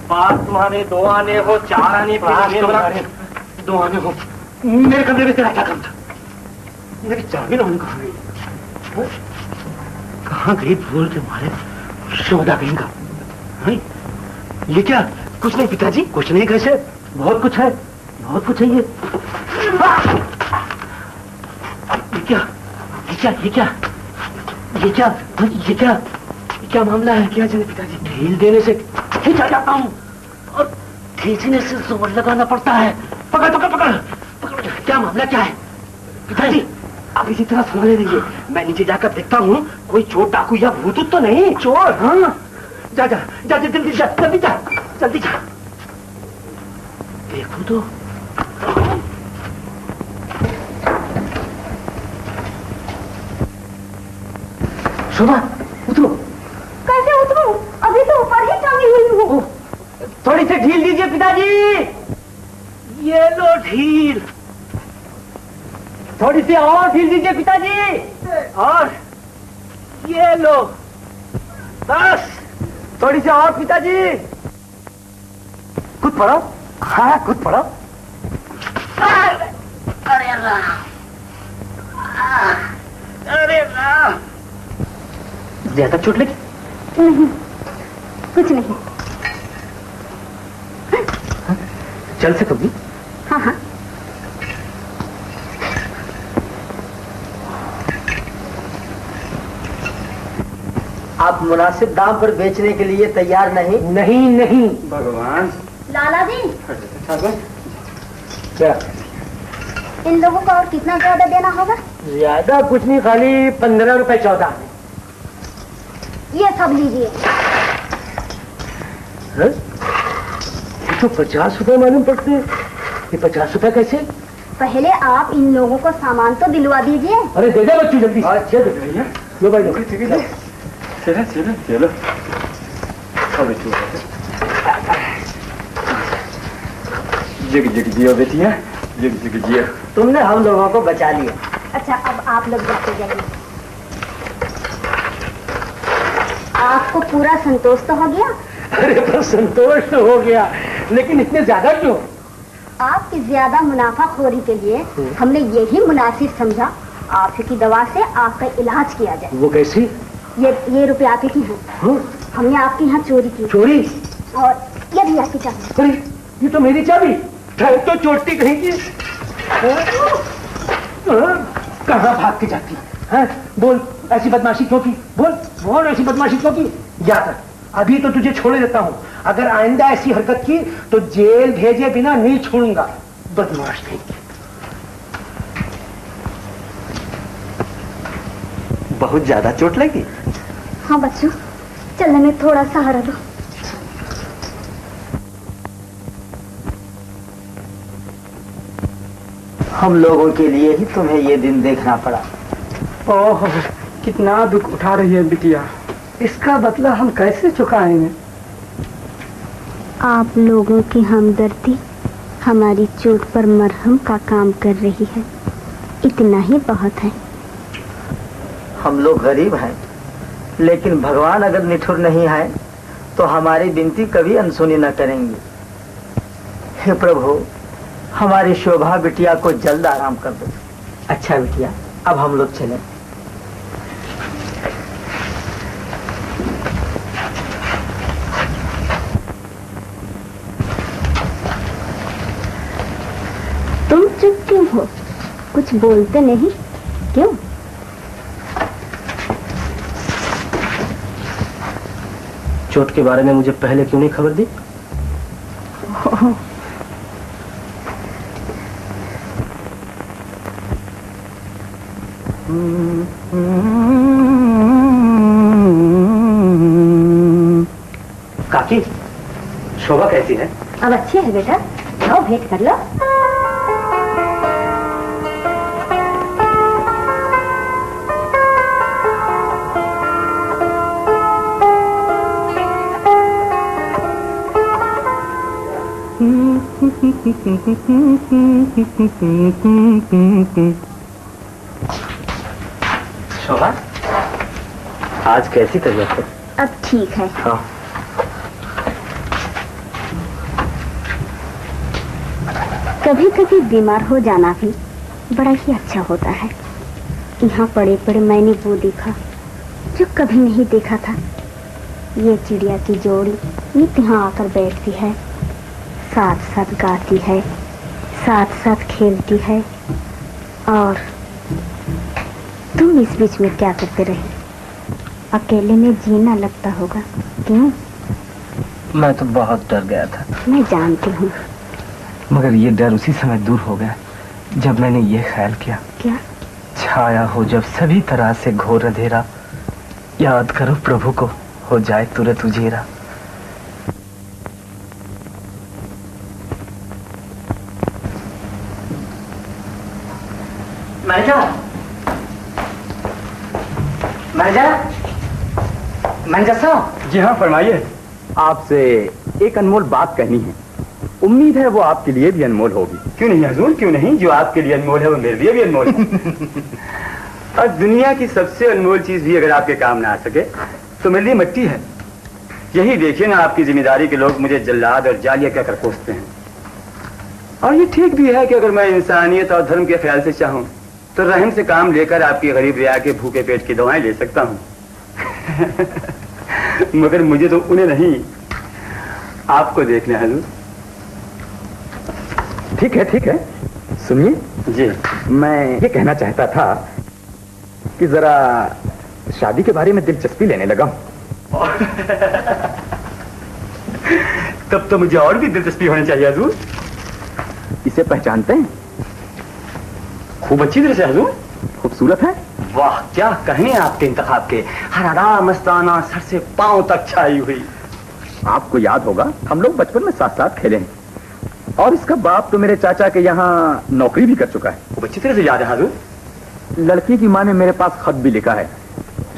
बात तुम्हारे 2 आने हो, 4 आने, 5 आने, 2 आने हो। मेरे कमरे में तेरा क्या काम था?
मेरी चाबी ना कहाँ गई? कहाँ गई भूल के मारे शोधा कहीं का? ये क्या? कुछ नहीं पिताजी, कुछ नहीं। कैसे? बहुत कुछ है, बहुत कुछ है। ये क्या? ये क्या? ये क्या? ये क्या? ये क्या? ये क्या मामला है? क्या जाने पिताजी, ढील देने से खींचा जाता हूँ और खींचने से जोर लगाना पड़ता है। पकड़ पकड़ पकड़ पकड़। क्या मामला क्या है पिताजी? आप इसी तरह संभाले रहिए, मैं नीचे जाकर देखता हूँ कोई चोर डाकू या भूत तो नहीं। चोर? हाँ, जा जा जा जल्दी जा, जल्दी जा, जल्दी जा। देखो तो शोभा, उतरो।
कैसे उतरूं? अभी तो ऊपर ही टंगी हुई हूँ।
थोड़ी सी ढील दीजिए पिताजी। ये लो ढील। थोड़ी सी और ढील दीजिए पिताजी। और ये लो, बस थोड़ी सी और पिताजी।
कूद पड़ो। हाँ, कूद पड़ो।
अरे राम, अरे राम। ज्यादा चोट लगी?
नहीं, कुछ नहीं।
चल सकोगी?
हाँ हाँ।
आप मुनासिब दाम पर बेचने के लिए तैयार नहीं?
नहीं नहीं।
भगवान।
लाला जी,
क्या?
इन लोगों को और कितना ज्यादा देना होगा?
ज्यादा कुछ नहीं, खाली 15 रुपए 14।
ये सब लीजिए।
ये तो 50 रुपए मालूम पड़ते हैं। ये 50 रुपए कैसे?
पहले आप इन लोगों को सामान तो दिलवा दीजिए।
अरे दे दे बच्चू जल्दी।
अच्छा भैया,
लो भाई लो।
चलो चलो चलो। अब जग जग जियो बेटिया, जग जग जियो।
तुमने हम लोगों को बचा लिया।
अच्छा, अब आप लोग बैठे जाइए। आपको पूरा संतोष तो हो गया?
अरे बस संतोष तो हो गया, लेकिन इतने ज्यादा क्यों?
आपकी ज्यादा मुनाफाखोरी के लिए हमने यही मुनासिब समझा आपकी दवा से आपका इलाज किया जाए।
वो कैसी?
ये रुपए आपके की हैं।
हाँ?
हमने आपके यहाँ चोरी की
चोरी?
और ये भी आपकी चाबी।
अरे ये तो मेरी चाबी। तो चोटी कहीं की। कहाँ भाग के जाती है? बोल, ऐसी बदमाशी क्यों की? बोल बोल, ऐसी बदमाशी क्यों की? याद रख, अभी तो तुझे छोड़ देता हूँ, अगर आइंदा ऐसी हरकत की तो जेल भेजे बिना नहीं छोड़ूंगा। बदमाश नहीं।
बहुत ज्यादा चोट लगी?
हाँ बच्चों, चलने में थोड़ा सहारा दो।
हम लोगों के लिए ही तुम्हें ये दिन देखना पड़ा।
ओह, कितना दुख उठा रही है बिटिया। इसका बदला हम कैसे चुकाएंगे?
आप लोगों की हमदर्दी हमारी चोट पर मरहम का काम कर रही है, इतना ही बहुत है।
हम लोग गरीब हैं, लेकिन भगवान अगर निठुर नहीं है तो हमारी विनती कभी अनसुनी न करेंगे। हे प्रभु, हमारी शोभा बिटिया को जल्द आराम कर दो। अच्छा बिटिया, अब हम लोग चलें।
तुम चुप क्यों हो? कुछ बोलते नहीं क्यों?
चोट के बारे में मुझे पहले क्यों नहीं खबर दी? काकी, शोभा कैसी है?
अब अच्छी है बेटा, आओ भेंट कर लो।
शोभा, आज कैसी तबीयत है?
अब ठीक है।
हाँ।
कभी कभी बीमार हो जाना भी बड़ा ही अच्छा होता है। यहाँ पड़े पड़े मैंने वो देखा जो कभी नहीं देखा था। ये चिड़िया की जोड़ी नित यहाँ आकर बैठती है, साथ साथ गाती है, साथ साथ खेलती है। और तुम इस बीच में क्या करते रहे? अकेले में जीना लगता होगा, क्यों?
मैं तो बहुत डर गया था।
मैं जानती हूँ।
मगर ये डर उसी समय दूर हो गया जब मैंने ये ख्याल किया।
क्या?
छाया हो जब सभी तरह से घोर अंधेरा, याद करो प्रभु को, हो जाए तुरंत उजेरा।
मैनेजर साहब।
जी हाँ, फरमाइए।
आपसे एक अनमोल बात कहनी है। उम्मीद है वो आपके लिए भी अनमोल होगी।
क्यों नहीं हजूर, क्यों नहीं। जो आपके लिए अनमोल है वो मेरे लिए भी अनमोल है। और दुनिया की सबसे अनमोल चीज भी अगर आपके काम ना आ सके तो मेरे लिए मिट्टी है। यही देखिए ना, आपकी जिम्मेदारी के लोग मुझे जल्लाद और जालिया कहकर कोसते हैं। और ये ठीक भी है कि अगर मैं इंसानियत और धर्म के ख्याल से चाहूं तो रहम से काम लेकर आपकी गरीब रिया के भूखे पेट की दवाएं ले सकता हूं। मगर मुझे तो उन्हें नहीं, आपको देखना है।
ठीक है, सुनिए
जी,
मैं ये कहना चाहता था कि जरा शादी के बारे में दिलचस्पी लेने लगा हूं।
तब तो मुझे और भी दिलचस्पी होनी चाहिए हजूर।
इसे पहचानते हैं?
खूब अच्छी तरह से हजूर।
खूबसूरत है।
वाह, क्या कहने आपके इंतखाब के। हरारा मस्ताना सर से पांव तक छाई हुई।
आपको याद होगा हम लोग बचपन में साथ साथ खेले हैं। और इसका बाप तो मेरे चाचा के यहाँ नौकरी भी कर चुका है।
खूब अच्छी तरह से याद है हजूर।
लड़की की माँ ने मेरे पास खत भी लिखा है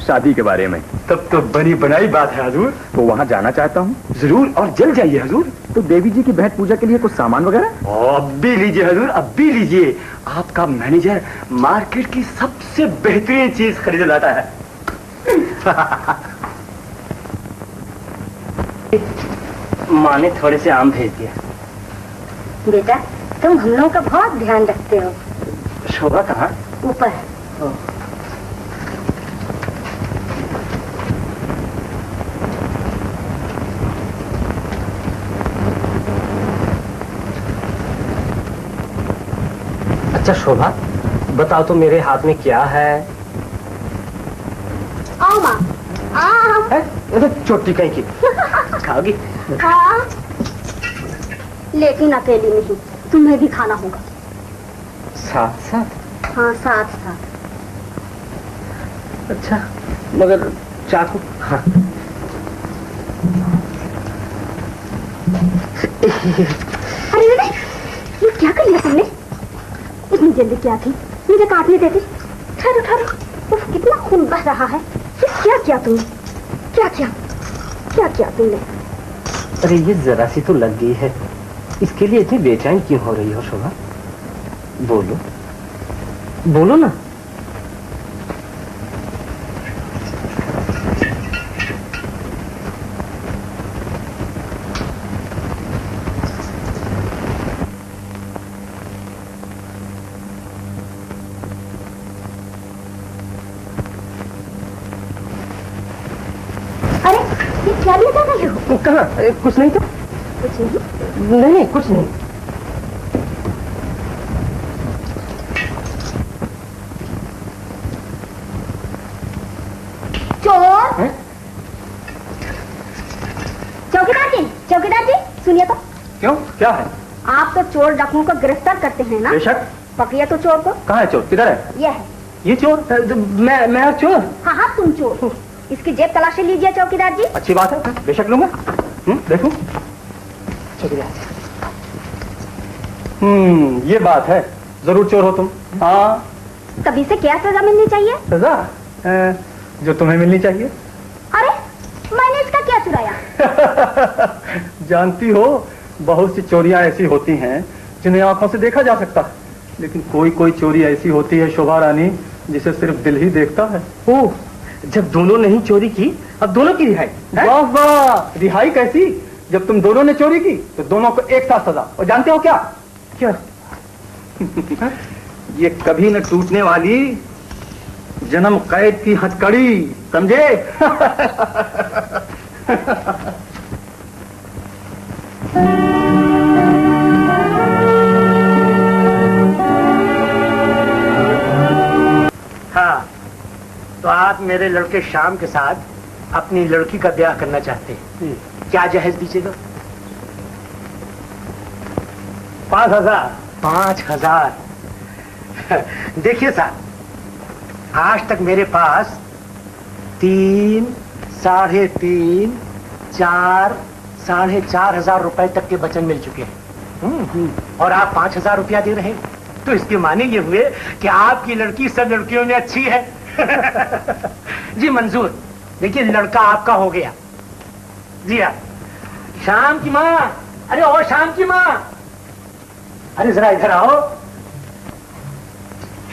शादी के बारे में।
तब तो बनी बनाई बात है हजूर।
तो वहाँ जाना चाहता हूँ।
जरूर, और जल्द जाइए हजूर।
तो देवी जी की भेंट पूजा के लिए कुछ सामान वगैरह?
अब भी लीजिए हजूर, अब भी लीजिए। आपका मैनेजर मार्केट की सबसे बेहतरीन चीज खरीद लाता है।
माँ ने थोड़े से आम भेज दिया।
बेटा, तुम हम लोगों का बहुत ध्यान रखते हो।
शोभा कहाँ?
ऊपर।
अच्छा शोभा, बताओ तो मेरे हाथ में क्या है?
आओ माँ, आओ।
ये तो चोटी कहीं की। खाओगी?
हाँ, लेकिन अकेली नहीं, तुम्हें भी खाना होगा।
साथ साथ?
हाँ, साथ साथ।
अच्छा, मगर चाकू? हाँ।
अरे ये क्या कर लिया तुमने? इतनी जल्दी क्या थी? मुझे काटने देती। ठहरो ठहरो। उफ, कितना खून बह रहा है। क्या किया तुमने? क्या किया तुमने?
अरे ये जरा सी तो लग गई है, इसके लिए इतनी बेचैन क्यों हो रही हो शोभा? बोलो बोलो ना।
अरे ये क्या लिया जा रही हो?
कहाँ? कुछ नहीं तो।
कुछ नहीं।
नहीं कुछ नहीं।
चोर! चौकीदार जी सुनिए तो।
क्यों, क्या है?
आप तो चोर डाकुओं को गिरफ्तार करते हैं ना?
बेशक।
पकड़िए तो चोर को।
कहाँ है चोर? किधर है?
यह है।
ये चोर?
मैं चोर?
हाँ हाँ, तुम चोर। इसकी जेब तलाशी लीजिए चौकीदार जी।
अच्छी बात है, बेशक लूंगा। देखो। ये बात है, जरूर चोर हो तुम। हाँ।
तभी से क्या सजा मिलनी चाहिए?
सजा जो तुम्हें मिलनी चाहिए।
अरे मैंने इसका क्या चुराया?
जानती हो, बहुत सी चोरियां ऐसी होती हैं जिन्हें आंखों से देखा जा सकता है, लेकिन कोई कोई चोरी ऐसी होती है शोभा रानी जिसे सिर्फ दिल ही देखता है।
ओह, जब दोनों ने ही चोरी की, अब दोनों की रिहाई?
वाह वाह, रिहाई कैसी? जब तुम दोनों ने चोरी की तो दोनों को एक साथ सजा। और जानते हो क्या?
क्या?
ये कभी न टूटने वाली जन्म कैद की हथकड़ी, समझे?
हाँ, तो आप मेरे लड़के श्याम के साथ अपनी लड़की का ब्याह करना चाहते हैं, क्या जहेज दीजिएगा? 5,000। 5,000। देखिए साहब, आज तक मेरे पास 3, 3.5, 4, 4,500 रुपए तक के वचन मिल चुके हैं। और आप 5,000 रुपया दे रहे हैं, तो इसके माने ये हुए कि आपकी लड़की सब लड़कियों में अच्छी है। जी मंजूर। देखिए, लड़का आपका हो गया। जी हाँ। शाम की माँ, अरे ओ शाम की माँ, अरे जरा इधर आओ।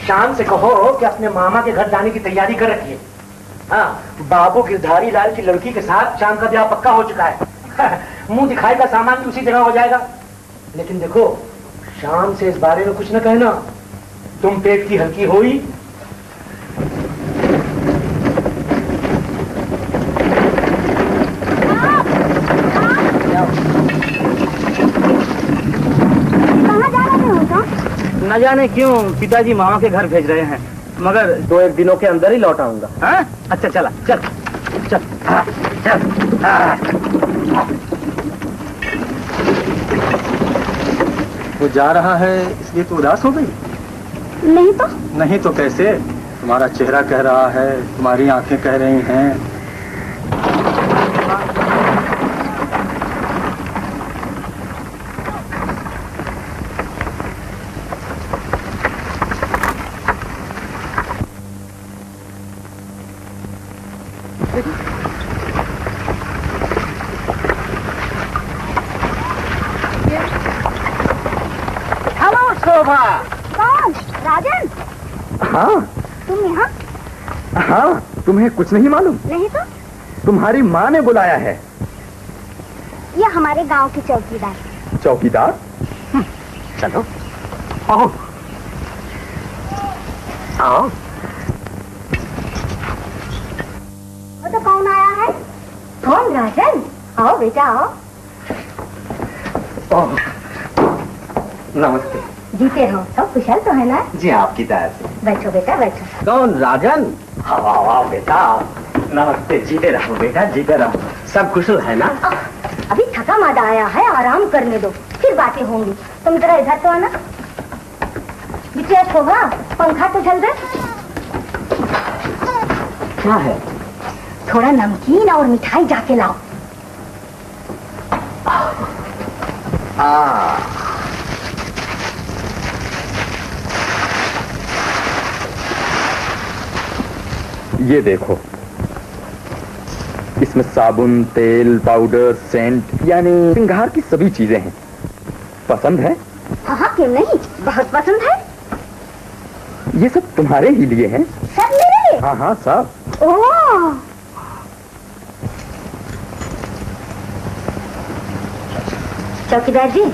शाम से कहो कि अपने मामा के घर जाने की तैयारी कर रखी है। हाँ, बाबू गिरधारी लाल की लड़की के साथ शाम का ब्याह पक्का हो चुका है। मुंह दिखाई का सामान भी उसी जगह हो जाएगा। लेकिन देखो, शाम से इस बारे में कुछ न कहना, तुम पेट की हल्की हुई।
न जाने क्यों पिताजी मामा के घर भेज रहे हैं, मगर 2-1 दिनों के अंदर ही लौट आऊंगा। हाँ? अच्छा चला, चल चल चल।
वो जा रहा है इसलिए तो उदास हो गई?
नहीं तो।
नहीं तो कैसे? तुम्हारा चेहरा कह रहा है, तुम्हारी आंखें कह रही हैं।
कौन? राजन?
हाँ
तुम यहाँ?
हाँ, तुम्हें कुछ नहीं मालूम?
नहीं तो।
तुम्हारी माँ ने बुलाया है।
ये हमारे गांव की चौकीदार।
चौकीदार? चलो आओ आओ।
वो तो कौन आया है? कौन? राजन? आओ बेटा आओ।
नमस्ते।
जीते रहो, सब कुशल तो है ना?
जी आपकी दया से।
बैठो बेटा बैठो।
कौन? राजन?
आओ बेटा। नमस्ते। जीते रहो बेटा, जीते रहो। सब कुशल है ना?
अभी थका मादा आया है, आराम करने दो, फिर बातें होंगी। तुम जरा इधर तो आना। बिटिया शोभा, पंखा तो चल रहा।
क्या है?
थोड़ा नमकीन और मिठाई जाके लाओ।
ये देखो, इसमें साबुन, तेल, पाउडर, सेंट, यानी श्रृंगार की सभी चीजें हैं। पसंद है?
हाँ क्यों नहीं, बहुत पसंद है।
ये सब तुम्हारे ही लिए हैं?
सब मेरे लिए?
हाँ हाँ सब।
ओह, चौकीदार जी,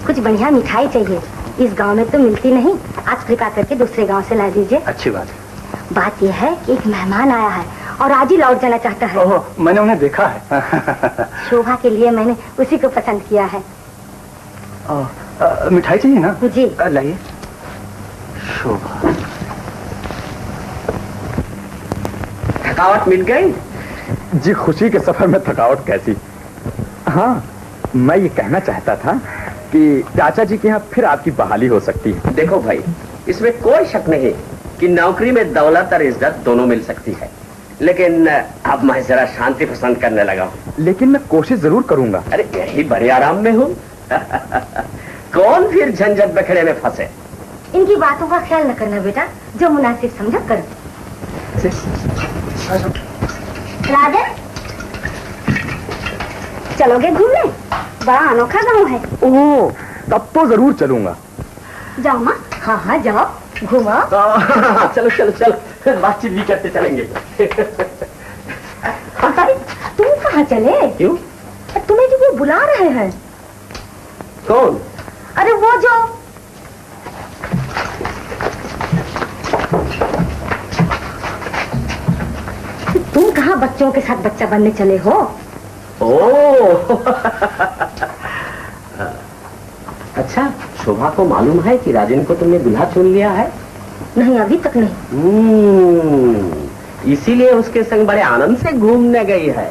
कुछ बढ़िया मिठाई चाहिए। इस गांव में तो मिलती नहीं, आज कृपा करके दूसरे गांव से ला दीजिए।
अच्छी बात है।
बात यह है कि एक मेहमान आया है और आज ही लौट जाना चाहता है।
ओह, मैंने उन्हें देखा है।
शोभा के लिए मैंने उसी को पसंद किया है।
मिठाई चाहिए ना?
जी।
लाइए। शोभा,
थकावट मिट गई?
जी, खुशी के सफर में थकावट कैसी। हाँ, मैं ये कहना चाहता था कि चाचा जी के यहाँ फिर आपकी बहाली हो सकती है।
देखो भाई, इसमें कोई शक नहीं कि नौकरी में दौलत और इज्जत दोनों मिल सकती है, लेकिन अब मैं जरा शांति पसंद करने लगा हूँ।
लेकिन मैं कोशिश जरूर करूंगा।
अरे यही बड़े आराम में हूँ। कौन फिर झंझट बखेड़े में फंसे।
इनकी बातों का ख्याल न करना बेटा, जो मुनासिब समझो करो। राजन, चलोगे घूमने? बड़ा अनोखा गांव है।
ओह, तब तो जरूर चलूंगा।
जाओ माँ। हाँ हाँ जाओ, घूमो।
चलो चलो चलो, बातचीत भी करते चलेंगे।
अरे तुम कहाँ चले?
क्यों?
तुम्हें जो वो बुला रहे हैं।
कौन?
अरे वो जो बच्चों के साथ बच्चा बनने चले हो?
ओह अच्छा, शोभा को मालूम है कि राजन को तुमने दूल्हा चुन लिया है?
नहीं, अभी तक नहीं।
इसीलिए उसके संग बड़े आनंद से घूमने गई है।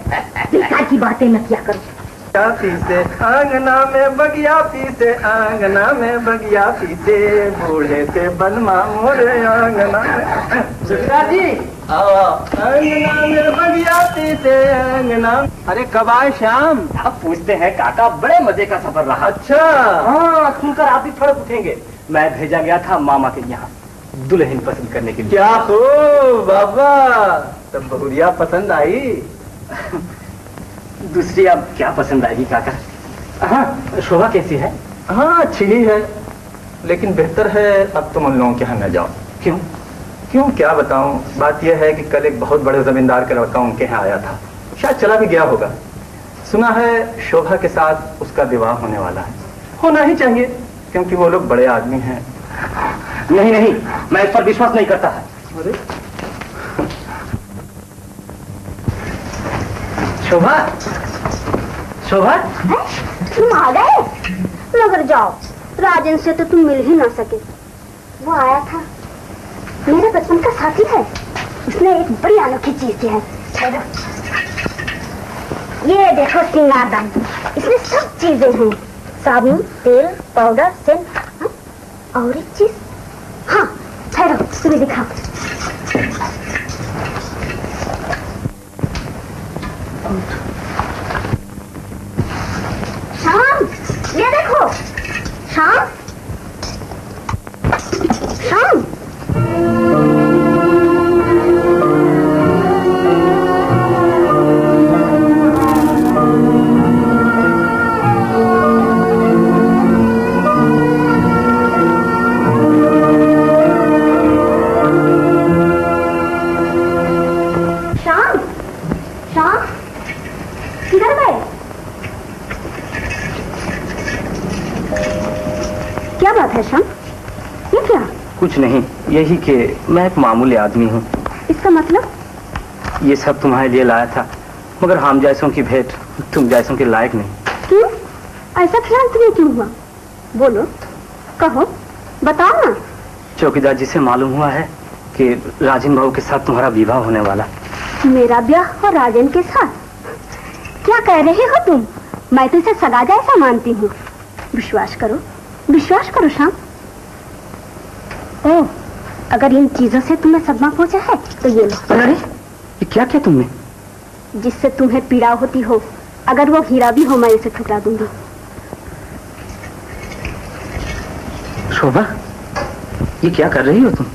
बेकार की बातें न किया करो।
पीसे आंगना में बगिया पीसे, आंगना में बगिया पीसे, बूढ़े से बलमा मोरे आंगना में। सुखरा जी आंगना में बगिया पीसे, आंगना। अरे कब आए श्याम?
आप पूछते हैं काका, बड़े मजे का सफर रहा।
अच्छा।
हाँ, सुनकर आप भी फड़क उठेंगे। मैं भेजा गया था मामा के यहाँ दुल्हन पसंद करने के लिए।
क्या हो बाबा, तब बहुरिया पसंद आई?
दूसरी अब क्या पसंद आएगी काका? हाँ, शोभा कैसी है?
हाँ अच्छी ही है, लेकिन बेहतर है अब तुम उन लोगों के यहाँ न जाओ।
क्यों?
क्यों क्या बताऊं, बात यह है कि कल एक बहुत बड़े जमींदार का लड़का उनके यहाँ आया था, शायद चला भी गया होगा। सुना है शोभा के साथ उसका विवाह होने वाला है। होना ही चाहिए, क्योंकि वो लोग बड़े आदमी हैं।
नहीं नहीं, मैं इस पर विश्वास नहीं करता है। शोभा, शोभा,
तुम आ गए? मगर जाओ, राजन से तो तुम मिल ही ना सके। वो आया था, मेरे बचपन का साथी है, उसने एक बड़ी अनोखी चीज दी है। ये देखो सिंगारदान, इसमें सब चीजें हैं, साबुन, तेल, पाउडर, सेंट। और एक चीज, हाँ ठहरो, तुम्हें दिखाओ। शाम, ये देखो। शाम, शाम।
कुछ नहीं, यही कि मैं एक मामूली आदमी हूँ।
इसका मतलब?
ये सब तुम्हारे लिए लाया था, मगर हम जैसों की भेंट तुम जैसों के लायक नहीं।
क्यों? ऐसा ख्याल तुम्हें क्यों हुआ? बोलो, कहो, बताओ ना।
चौकीदार जी से मालूम हुआ है कि राजन बाबू के साथ तुम्हारा विवाह होने वाला।
मेरा ब्याह और राजन के साथ? क्या कह रहे हो तुम? मैं तो इसे सगा जैसा मानती हूँ। विश्वास करो, विश्वास करो शाम। ओह, अगर इन चीजों से तुम्हें सदमा पहुंचा है तो ये लो।
अरे ये क्या क्या तुमने?
जिससे तुम्हें पीड़ा होती हो, अगर वो हीरा भी हो मैं इसे ठुकरा दूंगी।
शोभा, ये क्या कर रही हो तुम?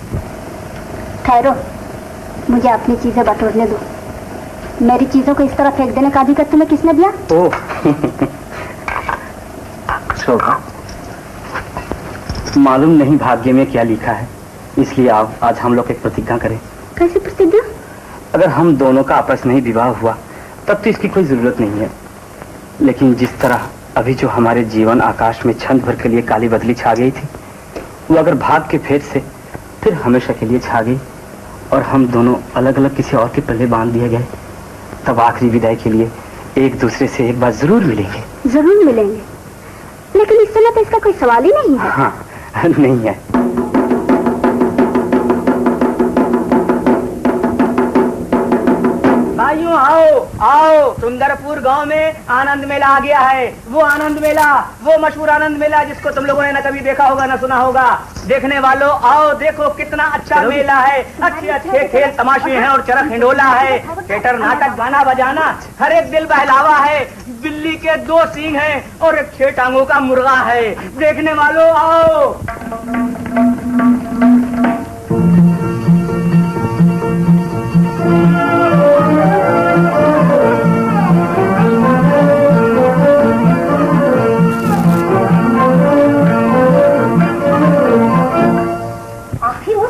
ठहरो, मुझे अपनी चीजें बटोरने दो। मेरी चीजों को इस तरह फेंक देने का अधिकार तुम्हें किसने दिया?
ओह शोभा, मालूम नहीं भाग्य में क्या लिखा है, इसलिए आओ आज हम लोग एक प्रतिज्ञा करें।
कैसी प्रतिज्ञा?
अगर हम दोनों का आपस में ही विवाह हुआ तब तो इसकी कोई जरूरत नहीं है, लेकिन जिस तरह अभी जो हमारे जीवन आकाश में क्षण भर के लिए काली बदली छा गई थी, वो अगर भाग के फेर से फिर हमेशा के लिए छा गई और हम दोनों अलग अलग किसी और के पल्ले बांध दिए गए, तब आखिरी विदाई के लिए एक दूसरे से एक बार जरूर मिलेंगे।
जरूर मिलेंगे, लेकिन इस समय तो इसका कोई सवाल ही नहीं है।
हाँ, नहीं है।
भाइयों आओ आओ, सुंदरपुर गांव में आनंद मेला आ गया है। वो आनंद मेला, वो मशहूर आनंद मेला जिसको तुम लोगों ने न कभी देखा होगा न सुना होगा। देखने वालों आओ, देखो कितना अच्छा मेला है। अच्छे अच्छे खेल तमाशे हैं और चरख हिंडोला है। थिएटर, नाटक, गाना बजाना, हर एक दिल बहलावा है। बिल्ली के 2 सींग हैं और एक 6 टांगों का मुर्गा है। देखने वालों आओ।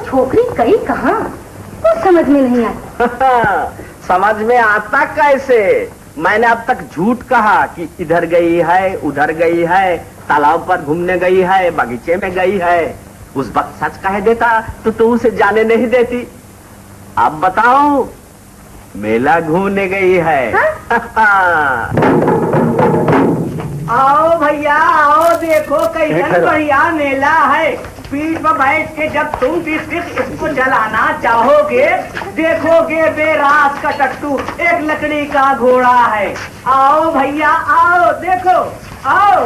छोकरी गई कहाँ? कुछ समझ में नहीं आता।
समझ में आता कैसे? मैंने अब तक झूठ कहा कि इधर गई है, उधर गई है, तालाब पर घूमने गई है, बगीचे में गई है। उस वक्त सच कह देता तो तू उसे जाने नहीं देती। अब बताओ मेला घूमने गई है।
आओ भैया आओ, देखो कैसा बढ़िया मेला है। पीठ पर बैठ के जब तुम भी सिर्फ इसको चलाना चाहोगे, देखोगे बेरास का टट्टू एक लकड़ी का घोड़ा है। आओ भैया आओ, देखो आओ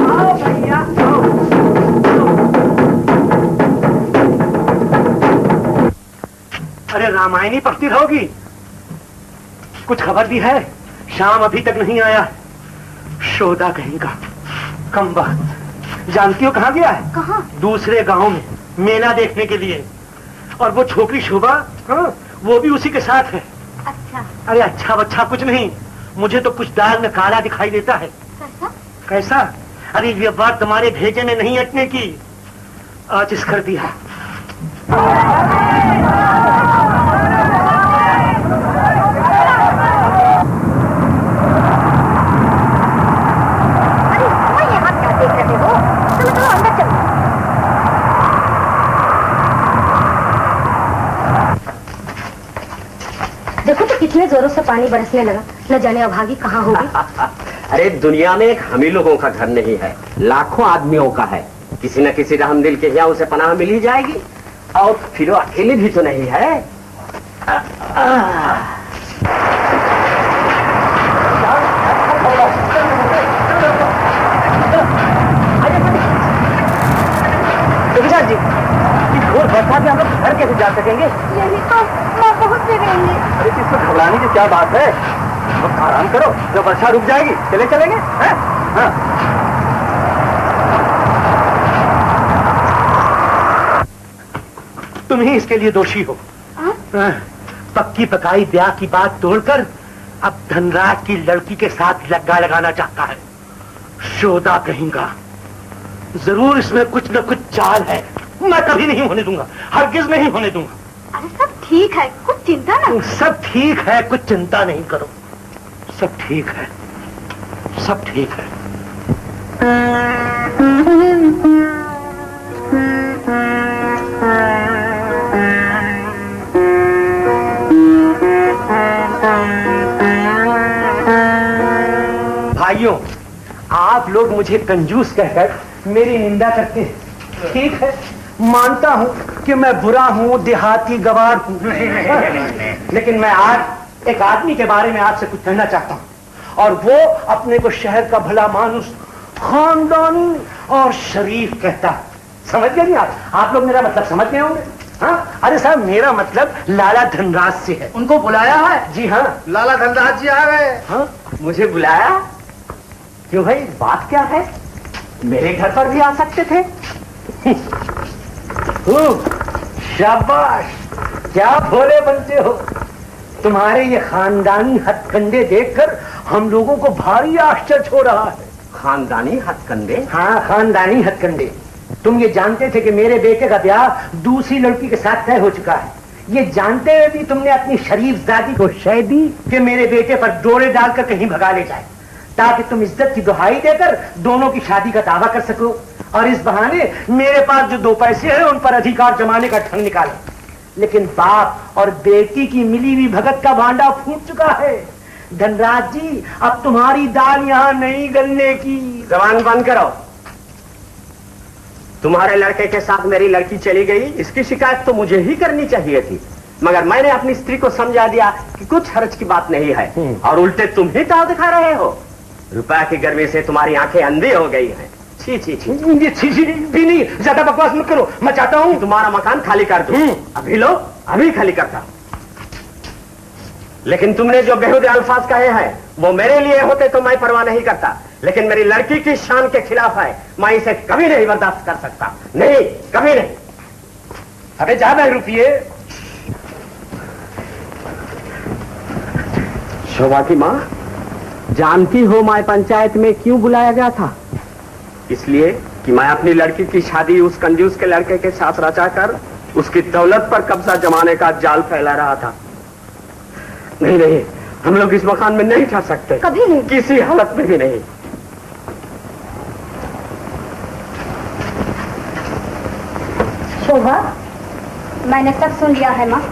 आओ भैया आओ। अरे रामायणी पढ़ती रहोगी? कुछ खबर भी है? शाम अभी तक नहीं आया। शोधा कहेगा, कम वक्त। जानती हो कहाँ गया है?
कहाँ?
दूसरे गांव में मेला देखने के लिए। और वो छोकरी शोभा, हाँ, वो भी उसी के साथ है।
अच्छा।
अरे अच्छा बच्चा कुछ नहीं, मुझे तो कुछ दाल में काला दिखाई देता है।
कैसा?
कैसा? अरे ये बात तुम्हारे भेजे में नहीं अटने की, आज इस कर दिया।
देखो तो कितने जोरों से पानी बरसने लगा, न जाने अभागी कहाँ होगी।
अरे दुनिया में एक हम ही लोगों का घर नहीं है, लाखों आदमियों का है। किसी न किसी रहमदिल के यहाँ उसे पनाह मिल ही जाएगी। और फिर वो अकेले भी तो नहीं है।
जी, घोर बरसात में हम लोग घर कैसे जा सकेंगे?
यही तो मैं बहुत बेचैनी।
अरे इसमें घबराने की क्या बात है? बस आराम करो, जब वर्षा रुक जाएगी चले चलेंगे। हैं? हाँ। तुम ही इसके लिए दोषी हो। हाँ। पक्की पकाई ब्याह की बात तोड़कर अब धनराज की लड़की के साथ लग्गा लगाना चाहता है। शोधा कहेगा, जरूर इसमें कुछ न कुछ चाल है। मैं कभी नहीं होने दूंगा, हरगिज नहीं होने दूंगा।
अरे सब ठीक है, कुछ चिंता ना।
सब ठीक है, कुछ चिंता नहीं करो। सब ठीक है, सब ठीक है। भाइयों, आप लोग मुझे कंजूस कहकर मेरी निंदा करते हैं। ठीक है, मानता हूं कि मैं बुरा हूं, देहाती गवार हूं। लेकिन मैं आज एक आदमी के बारे में आपसे कुछ कहना चाहता हूं, और वो अपने को शहर का भला मानुस, खानदानी और शरीफ कहता है। समझ गए नहीं आप लोग मेरा मतलब समझ गए होंगे? हाँ? अरे साहब, मेरा मतलब लाला धनराज से है।
उनको बुलाया है?
जी हाँ।
लाला धनराज जी आ गए।
हाँ, मुझे बुलाया? क्यों भाई, बात क्या है? मेरे घर पर भी आ सकते थे। शाबाश, क्या भोले बनते हो। तुम्हारे ये खानदानी हथकंडे देखकर हम लोगों को भारी आश्चर्य हो रहा है।
खानदानी हथकंडे?
हाँ, खानदानी हथकंडे। तुम ये जानते थे कि मेरे बेटे का ब्याह दूसरी लड़की के साथ तय हो चुका है। ये जानते हुए भी तुमने अपनी शरीफ जाति को शय दी कि मेरे बेटे पर डोरे डालकर कहीं भगा ले जाए, ताकि तुम इज्जत की दुहाई देकर दोनों की शादी का दावा कर सको, और इस बहाने मेरे पास जो 2 पैसे हैं उन पर अधिकार जमाने का ढंग निकालो। लेकिन बाप और बेटी की मिली हुई भगत का भांडा फूट चुका है। धनराज जी, अब तुम्हारी दाल यहाँ नहीं गलने की।
जबान बंद करो। तुम्हारे लड़के के साथ मेरी लड़की चली गई, इसकी शिकायत तो मुझे ही करनी चाहिए थी, मगर मैंने अपनी स्त्री को समझा दिया कि कुछ हर्ज की बात नहीं है, और उल्टे तुम ही ताव दिखा रहे हो। रुपया की गर्मी से तुम्हारी आंखें अंधी हो गई हैं। छी छी छी
छी भी नहीं, ज्यादा बकवास मत करो। मैं चाहता हूँ
तुम्हारा मकान खाली कर दूं। अभी लो, अभी खाली करता। लेकिन तुमने जो बेहुदे अल्फाज कहे हैं वो मेरे लिए होते तो मैं परवाह नहीं करता, लेकिन मेरी लड़की की शान के खिलाफ है। मैं इसे कभी नहीं बर्दाश्त कर सकता, नहीं, कभी नहीं।
अबे ज्यादा रुपये।
शोभा की माँ, जानती हो मैं पंचायत में क्यों बुलाया गया था? इसलिए कि मैं अपनी लड़की की शादी उस कंजूस के लड़के के साथ रचाकर उसकी दौलत पर कब्जा जमाने का जाल फैला रहा था। नहीं नहीं, हम लोग इस मकान में नहीं ठहर सकते,
कभी नहीं,
किसी हालत में भी नहीं।
शोभा, मैंने सब सुन लिया है माँ।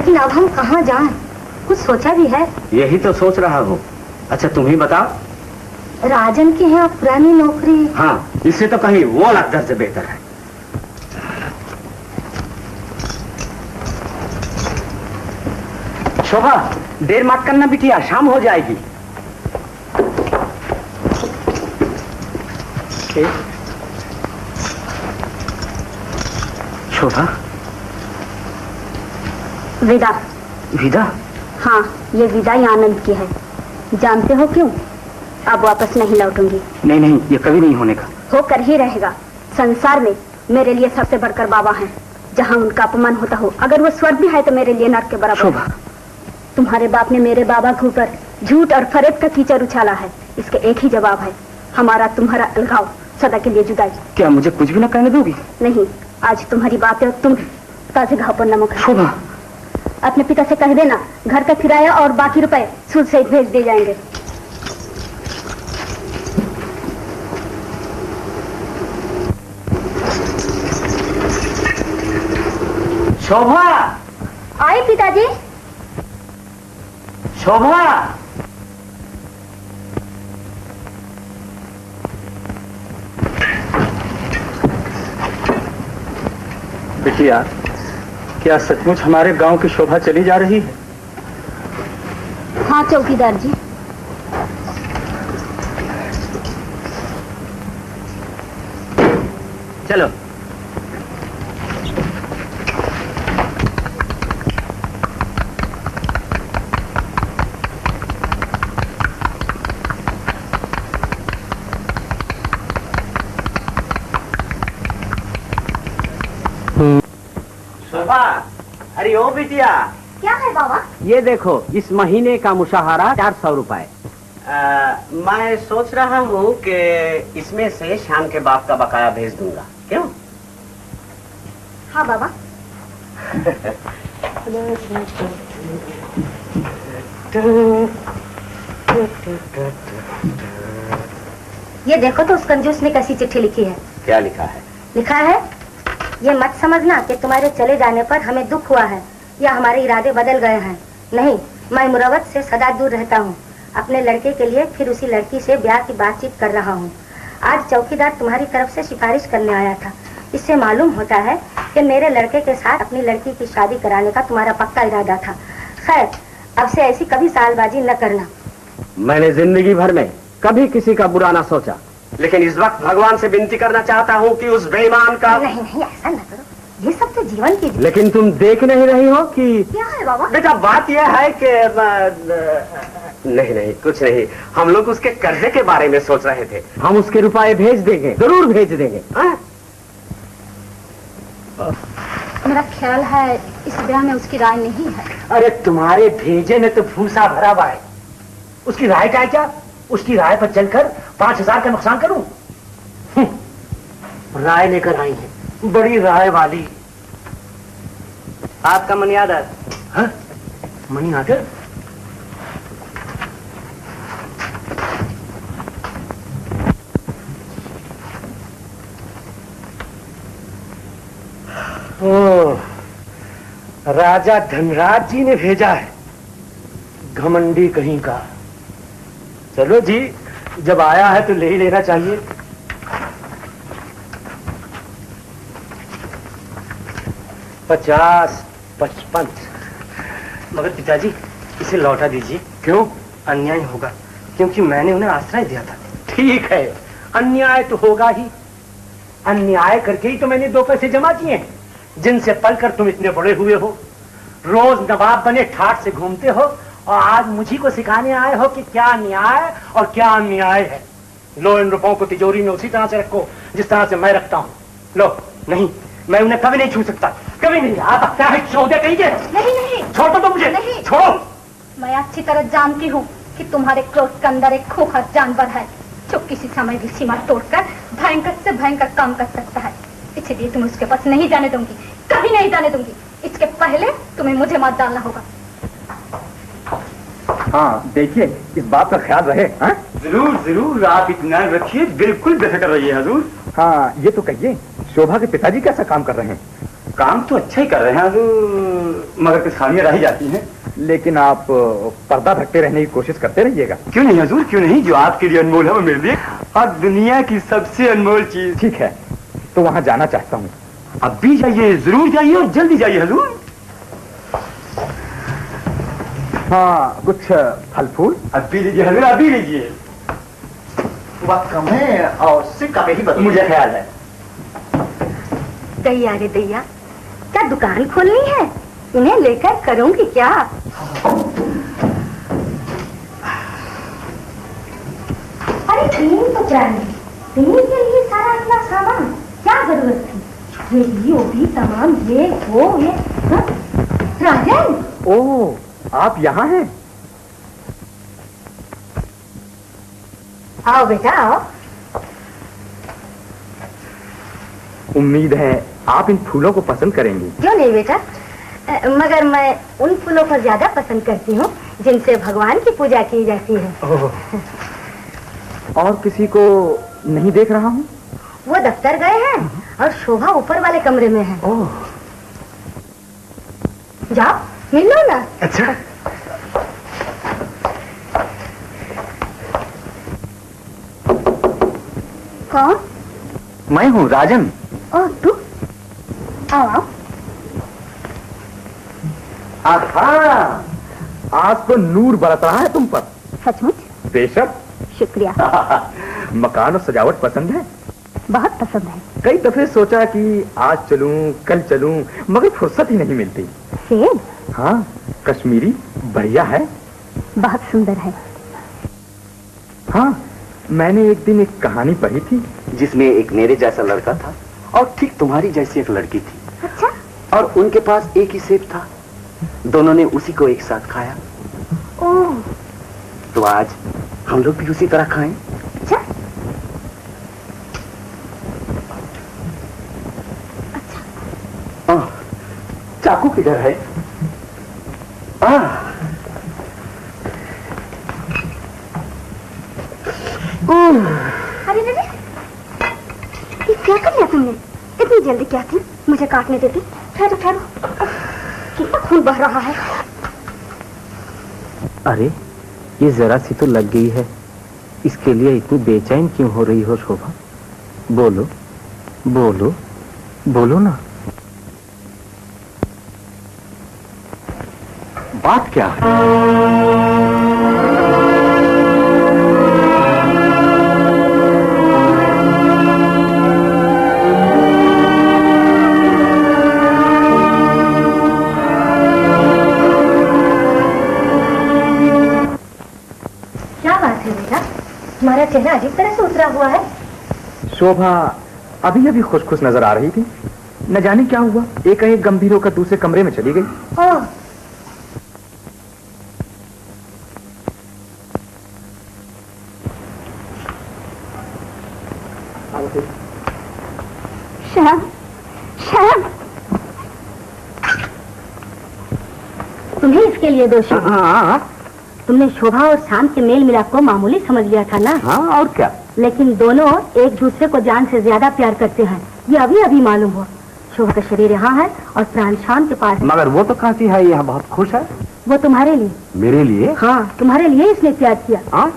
लेकिन अब हम कहाँ जाएं? कुछ सोचा भी है?
यही तो सोच रहा हूँ। अच्छा तुम ही बताओ।
राजन की है पुरानी नौकरी।
हाँ, इससे तो कहीं वो अलग दर से बेहतर है। शोभा, देर मत करना बिटिया, शाम हो जाएगी। शोभा,
विदा।
विदा?
हाँ, ये विदा ही आनंद की है। जानते हो क्यों? अब वापस नहीं लौटूंगी।
नहीं नहीं, ये कभी नहीं होने का।
होकर ही रहेगा। संसार में मेरे लिए सबसे बढ़कर बाबा हैं। जहाँ उनका अपमान होता हो, अगर वो स्वर्ग भी है तो मेरे लिए नर्क के बराबर।
शोभा,
तुम्हारे बाप ने मेरे बाबा के ऊपर झूठ और फरेब का कीचड़ उछाला है। इसके एक ही जवाब है, हमारा तुम्हारा अलगाव, सदा के लिए जुदाई।
क्या मुझे कुछ भी न कहने दोगी?
नहीं, आज तुम्हारी बातें और तुम ताजे घाव पर नमक है।
शोभा,
अपने पिता से कह देना घर का किराया और बाकी रुपए सूद सहित भेज दिए जाएंगे।
शोभा!
आए पिताजी।
शोभा!
बिटिया, क्या सचमुच हमारे गांव की शोभा चली जा रही है?
हाँ चौकीदार जी।
चलो। शोभा, अरे ओ बिटिया,
क्या है बाबा?
ये देखो, इस महीने का मुशाहरा 400 रुपए। मैं सोच रहा हूँ कि इसमें से शाम के बाप का बकाया भेज दूंगा। क्यों?
हाँ बाबा। ये देखो तो उस कंजूस ने कैसी चिट्ठी लिखी है।
क्या लिखा है?
लिखा है, ये मत समझना कि तुम्हारे चले जाने पर हमें दुख हुआ है या हमारे इरादे बदल गए हैं। नहीं, मैं मुरवत से सदा दूर रहता हूँ। अपने लड़के के लिए फिर उसी लड़की से ब्याह की बातचीत कर रहा हूँ। आज चौकीदार तुम्हारी तरफ से सिफारिश करने आया था। इससे मालूम होता है कि मेरे लड़के के साथ अपनी लड़की की शादी कराने का तुम्हारा पक्का इरादा था। खैर, अब से ऐसी कभी सालबाजी न करना।
मैंने जिंदगी भर में कभी किसी का बुरा ना सोचा, लेकिन इस वक्त भगवान से विनती करना चाहता हूँ कि उस बेईमान का।
नहीं नहीं, ऐसा न करो, ये सब तो जीवन की।
लेकिन तुम देख नहीं रही हो कि।
क्या है बाबा?
बेटा, बात यह है कि नहीं नहीं, कुछ नहीं, हम लोग उसके कर्जे के बारे में सोच रहे थे। हम उसके रुपए भेज देंगे, जरूर भेज देंगे।
मेरा ख्याल है इस ब्याह में उसकी राय नहीं है।
अरे तुम्हारे भेजे में तो भूसा भरा हुआ है। उसकी राय क्या? उसकी राय पर चलकर 5000 का नुकसान करूं? राय लेकर आई है, बड़ी राय वाली।
आपका मनी आर्डर।
हाँ? Money order? ओह, राजा धनराज जी ने भेजा है, घमंडी कहीं का। चलो जी, जब आया है तो ले ही लेना चाहिए। पचास 55।
मगर पिताजी, इसे लौटा दीजिए।
क्यों?
अन्याय होगा, क्योंकि मैंने उन्हें आश्रय दिया था।
ठीक है, अन्याय तो होगा ही। अन्याय करके ही तो मैंने 2 पैसे जमा किए हैं, जिनसे पलकर तुम इतने बड़े हुए हो। रोज नवाब बने ठाट से घूमते हो और आज मुझी को सिखाने आए हो कि क्या न्याय और क्या अन्याय है। लो, इन रुपयों को तिजोरी में उसी तरह से रखो जिस तरह से मैं रखता हूँ। लो।
नहीं, मैं उन्हें कभी नहीं छू सकता, कभी नहीं।
आप क्या है, सौदे कहिए?
नहीं नहीं,
छोड़ दो मुझे।
नहीं।
छोड़ो।
मैं अच्छी तरह जानती हूँ कि तुम्हारे क्रोध के अंदर एक खोखर जानवर है जो किसी समय भी सीमा तोड़कर भयंकर से भयंकर काम कर सकता है। इसलिए तुम उसके पास नहीं जाने दूंगी, कभी नहीं जाने दूंगी। इसके पहले तुम्हें मुझे मात डालना होगा।
हाँ, देखिए, इस बात का ख्याल रहे। हाँ
जरूर जरूर, आप इत्मीनान रखिए, बिल्कुल बेफिक्र रहिए हजूर।
हाँ, ये तो कहिए, शोभा के पिताजी कैसा काम कर रहे हैं?
काम तो अच्छा ही कर रहे हैं हजूर, मगर कुछ खामियां रह जाती हैं।
लेकिन आप पर्दा ढकते रहने की कोशिश करते रहिएगा।
क्यों नहीं हजूर, क्यों नहीं, जो आपके लिए अनमोल है वो मेरे लिए और दुनिया की सबसे अनमोल चीज।
ठीक है, तो वहां जाना चाहता हूँ।
अब भी जाइए, जरूर जाइए और जल्दी जाइए हजूर।
हाँ, कुछ फल फूल
अभी लीजिए हजूर, अभी लीजिए।
वक्त कम है और सिक्का पे ही बदल।
मुझे ख्याल है।
दैया रे दैया, क्या दुकान खोलनी है? इन्हें लेकर करूंगी क्या? अरे तीन तो क्या नहीं, तीन के लिए सारा इतना सामान, क्या जरूरत थी? ये भी वो भी तमाम, ये वो ये। हाँ? राजन,
ओह, आप यहाँ हैं?
आओ बेटा आओ।
उम्मीद है आप इन फूलों को पसंद करेंगी।
क्यों नहीं बेटा, मगर मैं उन फूलों को ज्यादा पसंद करती हूँ जिनसे भगवान की पूजा की जाती है।
और किसी को नहीं देख रहा हूँ।
वो दफ्तर गए हैं और शोभा ऊपर वाले कमरे में है।
ओह,
जाओ मिल लो ना।
अच्छा।
कौन?
मैं हूँ राजन।
ओह तू, आओ आओ।
आहा, आज तो नूर बरस रहा है तुम पर।
सचमुच?
बेशक।
शुक्रिया।
मकान और सजावट पसंद है?
बहुत पसंद है।
कई दफे सोचा कि आज चलूं, कल चलूं, मगर फुर्सत ही नहीं मिलती।
सेब?
हाँ, कश्मीरी बढ़िया है।
बहुत सुंदर है।
हाँ, मैंने एक दिन एक कहानी पढ़ी थी
जिसमें एक मेरे जैसा लड़का था और ठीक तुम्हारी जैसी एक लड़की थी।
अच्छा?
और उनके पास एक ही सेब था, दोनों ने उसी को एक साथ खाया।
ओह,
तो आज हम लोग भी उसी तरह खाएं।
अच्छा?
चाकू किधर है?
अरे अरे, ये क्या कर लिया तुमने? इतनी जल्दी क्या थी? मुझे काटने देती। ठहरो ठहरो, कितना खून बह रहा है।
अरे ये जरा सी तो लग गई है, इसके लिए इतनी बेचैन क्यों हो रही हो शोभा? बोलो बोलो बोलो ना।
बात क्या है?
तुम्हारा चेहरा अजीब तरह से उतरा हुआ है।
शोभा अभी अभी खुश खुश नजर आ रही थी, न जाने क्या हुआ, एक गंभीर होकर दूसरे कमरे में चली गई।
ओह, श्याम, श्याम, तुम्हें इसके लिए दोषी।
हाँ,
तुमने शोभा और शाम के मेल मिलाप को मामूली समझ लिया था ना?
हाँ, और क्या।
लेकिन दोनों एक दूसरे को जान से ज्यादा प्यार करते हैं, ये अभी अभी मालूम हुआ। शोभा का शरीर यहाँ है और प्राण शाम के पास है।
मगर वो तो कहती है यहाँ बहुत खुश है।
वो तुम्हारे लिए।
मेरे लिए?
हाँ, तुम्हारे लिए इसने प्यार किया।
हाँ?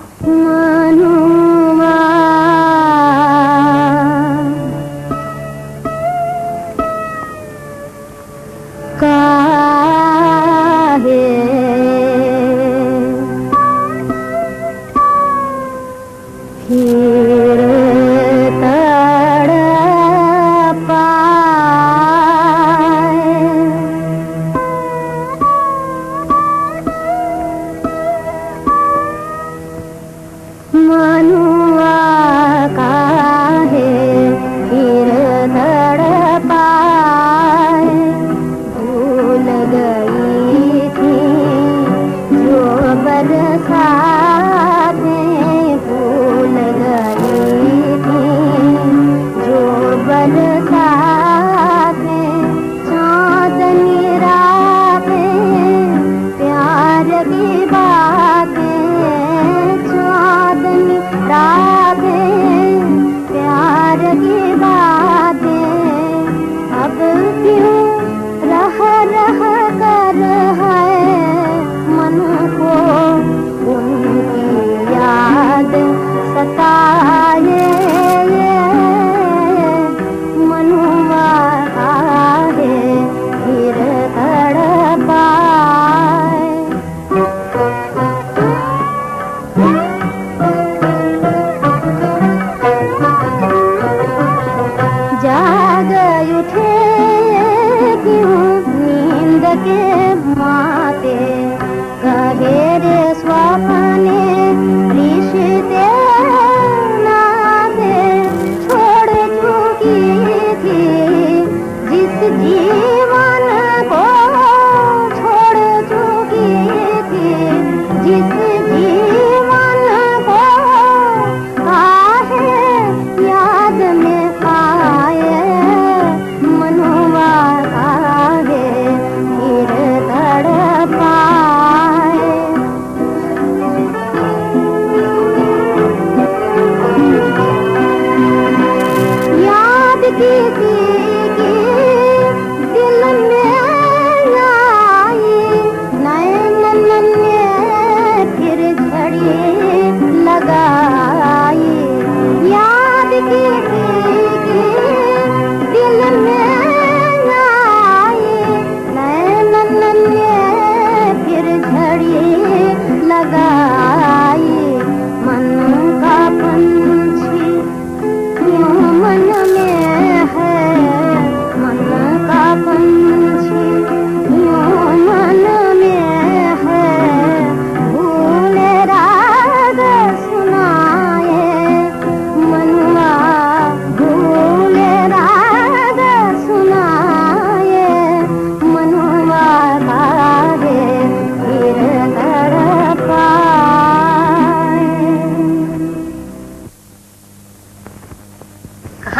बरसात भूल गई।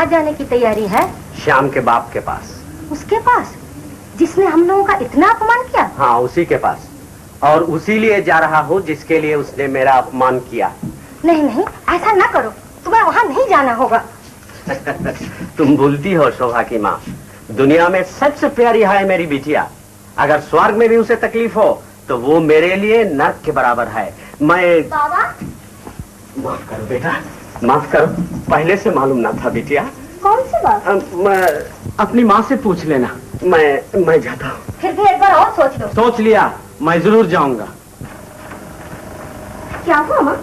कहाँ जाने की तैयारी है?
श्याम के बाप के पास।
उसके पास जिसने हम लोगों का इतना अपमान किया?
हाँ, उसी के पास। और उसी लिए जा रहा हूँ जिसके लिए उसने मेरा अपमान किया।
नहीं नहीं, ऐसा ना करो, तुम्हें वहाँ नहीं जाना होगा।
तुम भूलती हो शोभा की माँ, दुनिया में सबसे प्यारी है मेरी बिटिया। अगर स्वर्ग में भी उसे तकलीफ हो तो वो मेरे लिए नर्क के बराबर है। मैं
बाबा,
माफ करो बेटा, माफ करो, पहले से मालूम ना था बिटिया।
कौन सी बात?
मैं अपनी माँ से पूछ लेना। मैं जाता हूँ।
फिर भी एक बार और सोच लो।
सोच लिया, मैं जरूर जाऊंगा।
क्या हुआ माँ?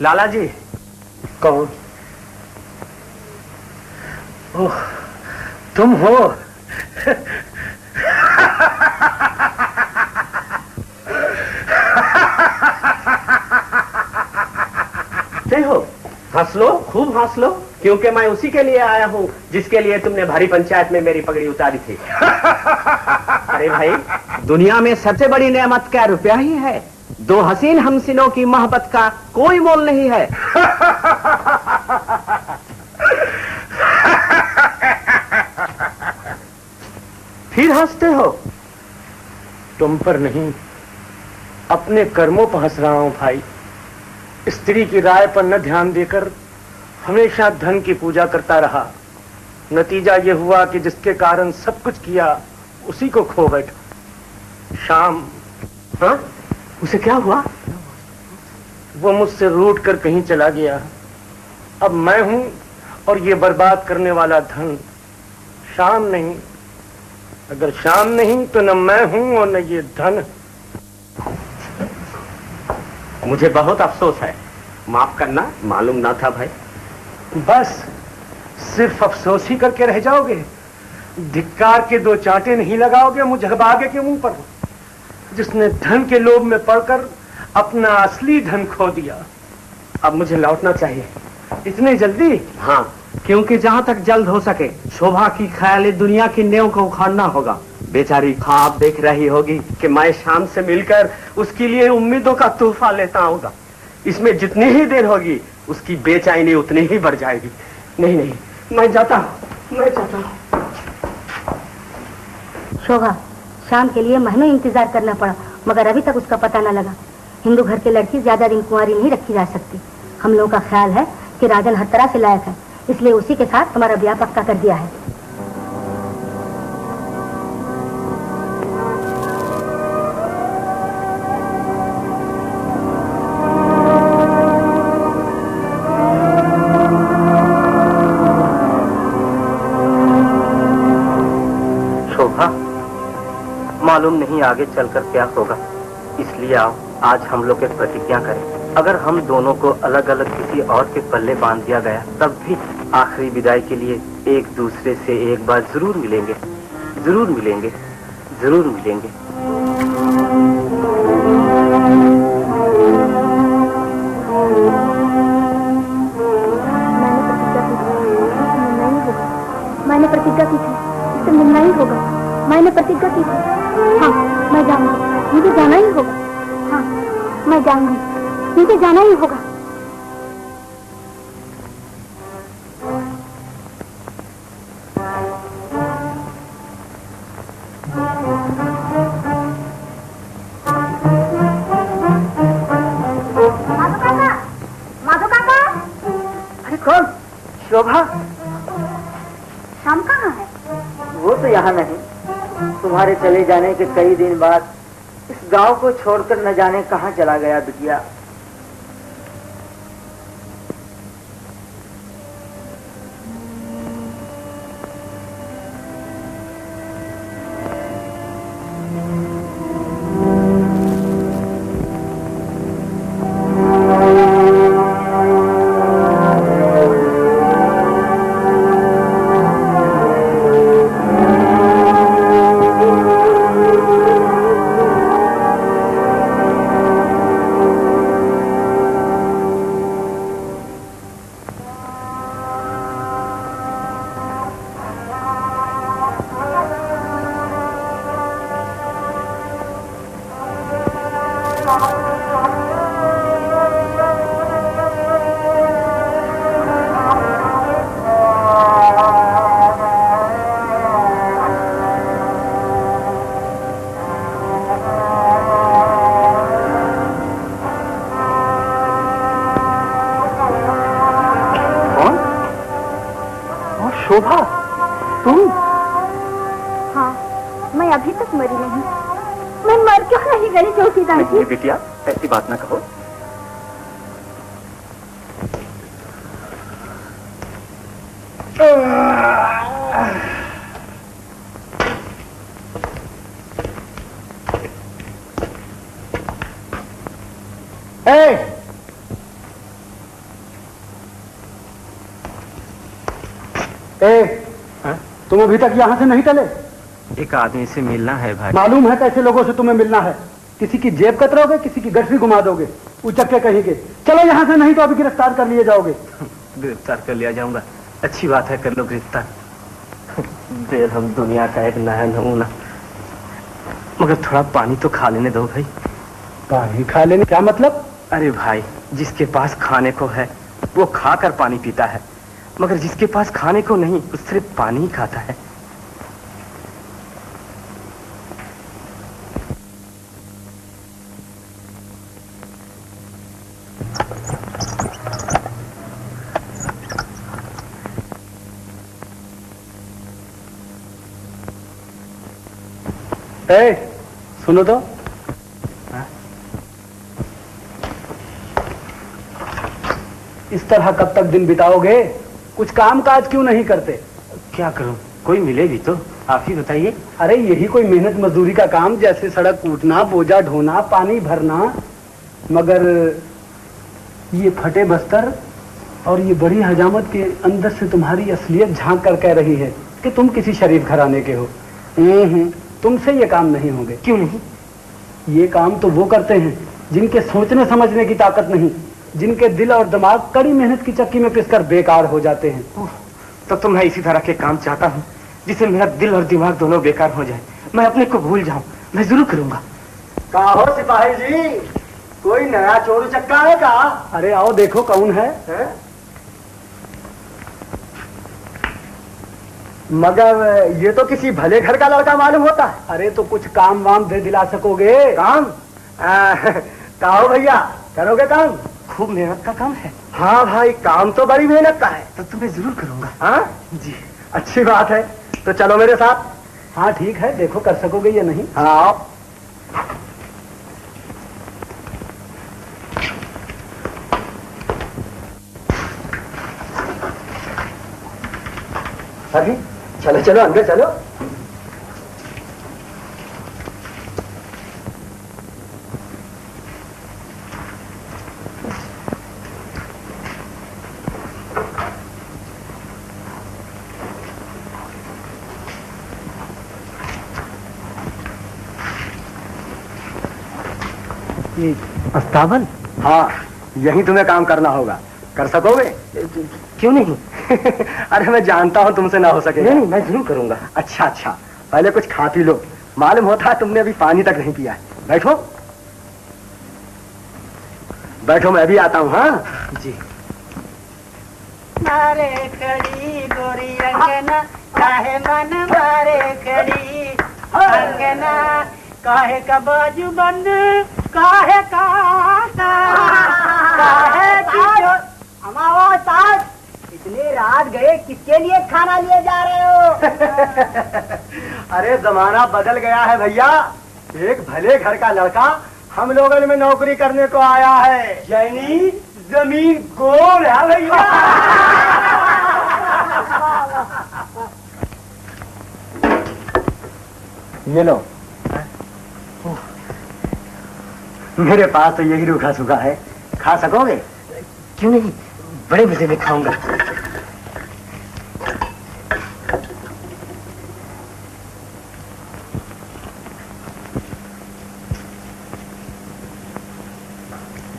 लाला जी। कौन? ओह, तुम हो। हो, हंस लो, खूब हंस लो, क्योंकि मैं उसी के लिए आया हूँ जिसके लिए तुमने भारी पंचायत में मेरी पगड़ी उतारी थी। अरे भाई, दुनिया में सबसे बड़ी नेमत क्या रुपया ही है? दो हसीन हमसिनों की मोहब्बत का कोई मोल नहीं है। फिर हंसते हो?
तुम पर नहीं, अपने कर्मों पर हंस रहा हूं भाई। स्त्री की राय पर न ध्यान देकर हमेशा धन की पूजा करता रहा। नतीजा यह हुआ कि जिसके कारण सब कुछ किया उसी को खो बैठा। शाम।
हाँ? उसे क्या हुआ?
वो मुझसे रूठ कर कहीं चला गया। अब मैं हूं और ये बर्बाद करने वाला धन। शाम नहीं, अगर शाम नहीं तो न मैं हूं और न ये धन।
मुझे बहुत अफसोस है, माफ करना, मालूम ना था भाई।
बस सिर्फ अफसोस ही करके रह जाओगे? धिक्कार के दो चांटे नहीं लगाओगे मुझ हबागे के मुंह पर, जिसने धन के लोभ में पड़कर अपना असली धन खो दिया?
अब मुझे लौटना चाहिए।
इतने जल्दी?
हाँ, क्योंकि जहाँ तक जल्द हो सके शोभा की ख्याली दुनिया की नेव को उखाड़ना होगा। बेचारी ख्वाब देख रही होगी कि मैं शाम से मिलकर उसके लिए उम्मीदों का तोहफा लेता आऊंगा। इसमें जितनी ही देर होगी उसकी बेचैनी उतनी ही बढ़ जाएगी। नहीं नहीं, मैं जाता हूँ, मैं जाता हूँ।
शोभा, शाम के लिए महीनों इंतजार करना पड़ा, मगर अभी तक उसका पता न लगा। हिंदू घर के लड़की ज्यादा दिन कुंवारी नहीं रखी जा सकती। हम लोगों का ख्याल है कि राजन हर तरह से लायक है, इसलिए उसी के साथ तुम्हारा ब्याह पक्का कर दिया है।
शोभा, मालूम नहीं आगे चलकर क्या होगा, इसलिए आओ आज हम लोग एक प्रतिज्ञा करें। अगर हम दोनों को अलग अलग किसी और के पल्ले बांध दिया गया तब भी आखिरी विदाई के लिए एक दूसरे से एक बार जरूर मिलेंगे, जरूर मिलेंगे, जरूर मिलेंगे।
मैंने प्रतिज्ञा की थी, इससे मिलना ही होगा। मैंने प्रतिज्ञा की थी। हाँ, मैं जाऊंगी, मुझे जाना ही होगा। हाँ, मैं जाऊंगी, मुझे जाना ही होगा। माधो काका,
अरे कौन? शोभा?
शाम कहाँ है?
वो तो यहाँ नहीं। तुम्हारे चले जाने के कई दिन बाद इस गांव को छोड़कर न जाने कहाँ चला गया बिटिया। शोभा, तुम?
हाँ, मैं अभी तक मरी नहीं। मैं मर क्यों नहीं गई चौकीदार जी?
बिटिया, ऐसी बात ना कहो।
तुम अभी तक यहाँ से नहीं चले?
एक आदमी से मिलना है भाई।
मालूम है कैसे लोगों से तुम्हें मिलना है? किसी की जेब कतरोगे, किसी की गठरी घुमा दोगे, उचक के कहीं के। चलो यहाँ से, नहीं तो अभी गिरफ्तार कर लिए जाओगे।
गिरफ्तार कर लिया जाऊंगा? अच्छी बात है, कर लो गिरफ्तार। देर हम दुनिया का एक नया नमूना। मगर थोड़ा पानी तो खा लेने दो भाई।
पानी खा लेने? क्या मतलब?
अरे भाई, जिसके पास खाने को है वो खाकर पानी पीता है, मगर जिसके पास खाने को नहीं वो सिर्फ पानी ही खाता है।
सुनो तो, इस तरह कब तक दिन बिताओगे? कुछ काम काज क्यों नहीं करते?
क्या करूं, कोई मिले भी तो आप ही बताइए।
अरे यही कोई मेहनत मजदूरी का काम, जैसे सड़क कूटना, बोझा ढोना, पानी भरना। मगर ये फटे बस्तर और ये बड़ी हजामत के अंदर से तुम्हारी असलियत झांक कर कह रही है कि तुम किसी शरीफ घराने के हो। तुमसे ये काम नहीं होंगे।
क्यों नहीं?
ये काम तो वो करते हैं जिनके सोचने समझने की ताकत नहीं, जिनके दिल और दिमाग कड़ी मेहनत की चक्की में पिसकर बेकार हो जाते हैं।
तब तो मैं इसी तरह के काम चाहता हूँ जिससे मेरा दिल और दिमाग दोनों बेकार हो जाए, मैं अपने को भूल जाऊं। मैं जरूर करूंगा।
कहा हो सिपाही जी, कोई नया चोर चक्का है का? अरे आओ देखो कौन है? मगर ये तो किसी भले घर का लड़का मालूम होता है। अरे तो कुछ काम वाम दे दिला सकोगे? काम? कहो भैया, करोगे काम?
खूब मेहनत का काम है।
हाँ भाई, काम तो बड़ी मेहनत का है।
तो मैं जरूर करूंगा।
हाँ जी, अच्छी बात है। तो चलो मेरे साथ। हाँ ठीक है, देखो कर सकोगे या नहीं। हाँ आओ। अभी चलो चलो अंदर चलो।
अस्तावल?
हाँ, यही तुम्हें काम करना होगा। कर सकोगे?
क्यों नहीं?
अरे मैं जानता हूँ तुमसे ना हो सकेगा।
नहीं, मैं जरूर करूंगा।
अच्छा अच्छा, पहले कुछ खा पी लो। मालूम होता है तुमने अभी पानी तक नहीं पिया है। बैठो बैठो, मैं भी आता हूँ। हाँ
जी।
मारे खड़ी गोरी अंगना, काहे मन मारे खड़ी अंगना, काहे का बाजू बंद, काहे का
इतनी रात गए, किसके लिए खाना लिए जा रहे हो? अरे जमाना बदल गया है भैया। एक भले घर का लड़का हम लोगों में नौकरी करने को आया है, यानी जमीन गोल है भैया। ये लो, मेरे पास तो यही रूखा सूखा है, खा सकोगे?
क्यों नहीं, बड़े मजे में खाऊंगा।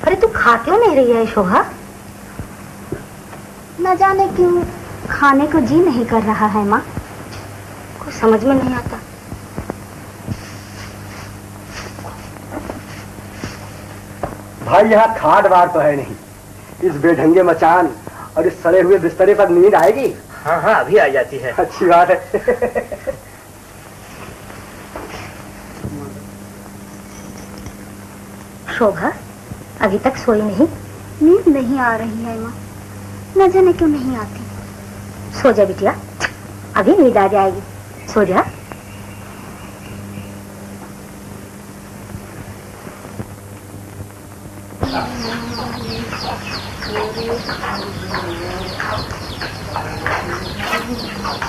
अरे तू खा क्यों नहीं रही है शोभा? न जाने क्यों खाने को जी नहीं कर रहा है माँ, कुछ समझ में नहीं आता।
भाई यहाँ खाट बार तो है नहीं, इस बेढंगे मचान और इस सड़े हुए बिस्तरे पर नींद आएगी?
हाँ हाँ, अभी आ जाती है।
अच्छी बात है।
शोभा अभी तक सोई नहीं? नींद नहीं आ रही है माँ, न जाने क्यों नहीं आती। सो जा बिटिया, अभी नींद आ जाएगी, सो जा।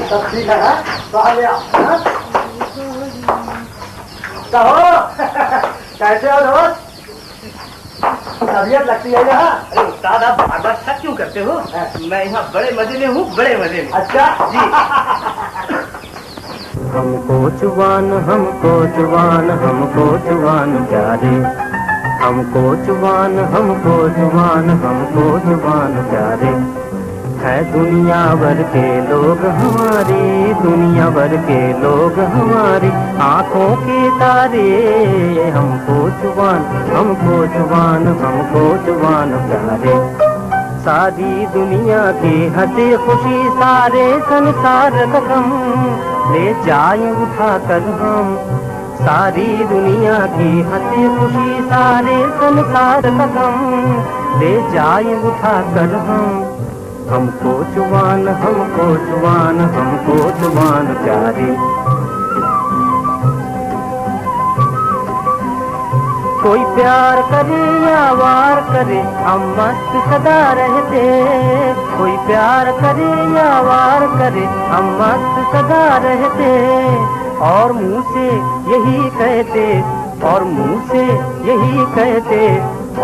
सब ठीक है? तो आ गया। कहो कैसे हो दोस्त? तबीयत लगती है यहाँ?
अरे उस्ताद, आप बार बार शक क्यों करते हो? मैं यहाँ बड़े मजे में हूँ, बड़े मजे में।
अच्छा
जी।
हमको जुबान हमको जुबान हमको जुबान प्यारे, हमको जुबान हमको जुबान हमको जुबान प्यारे। है दुनिया भर के लोग हमारी, दुनिया भर के लोग हमारी आंखों के तारे। हमको जुबान हमको जुबान हमको जुबान प्यारे। सारी दुनिया की हंसी खुशी सारे संसार का गम ले जाए उठा कर हम। सारी दुनिया की हंसी खुशी सारे संसार का गम ले जाए उठा कर हम। हमको जुबान हमको जुबान हमको जुबान प्यारे। कोई प्यार करे या वार करे हम मस्त सदा रहते। कोई प्यार करे या वार करे हम मस्त सदा रहते। और मुंह से यही कहते, और मुंह से यही कहते,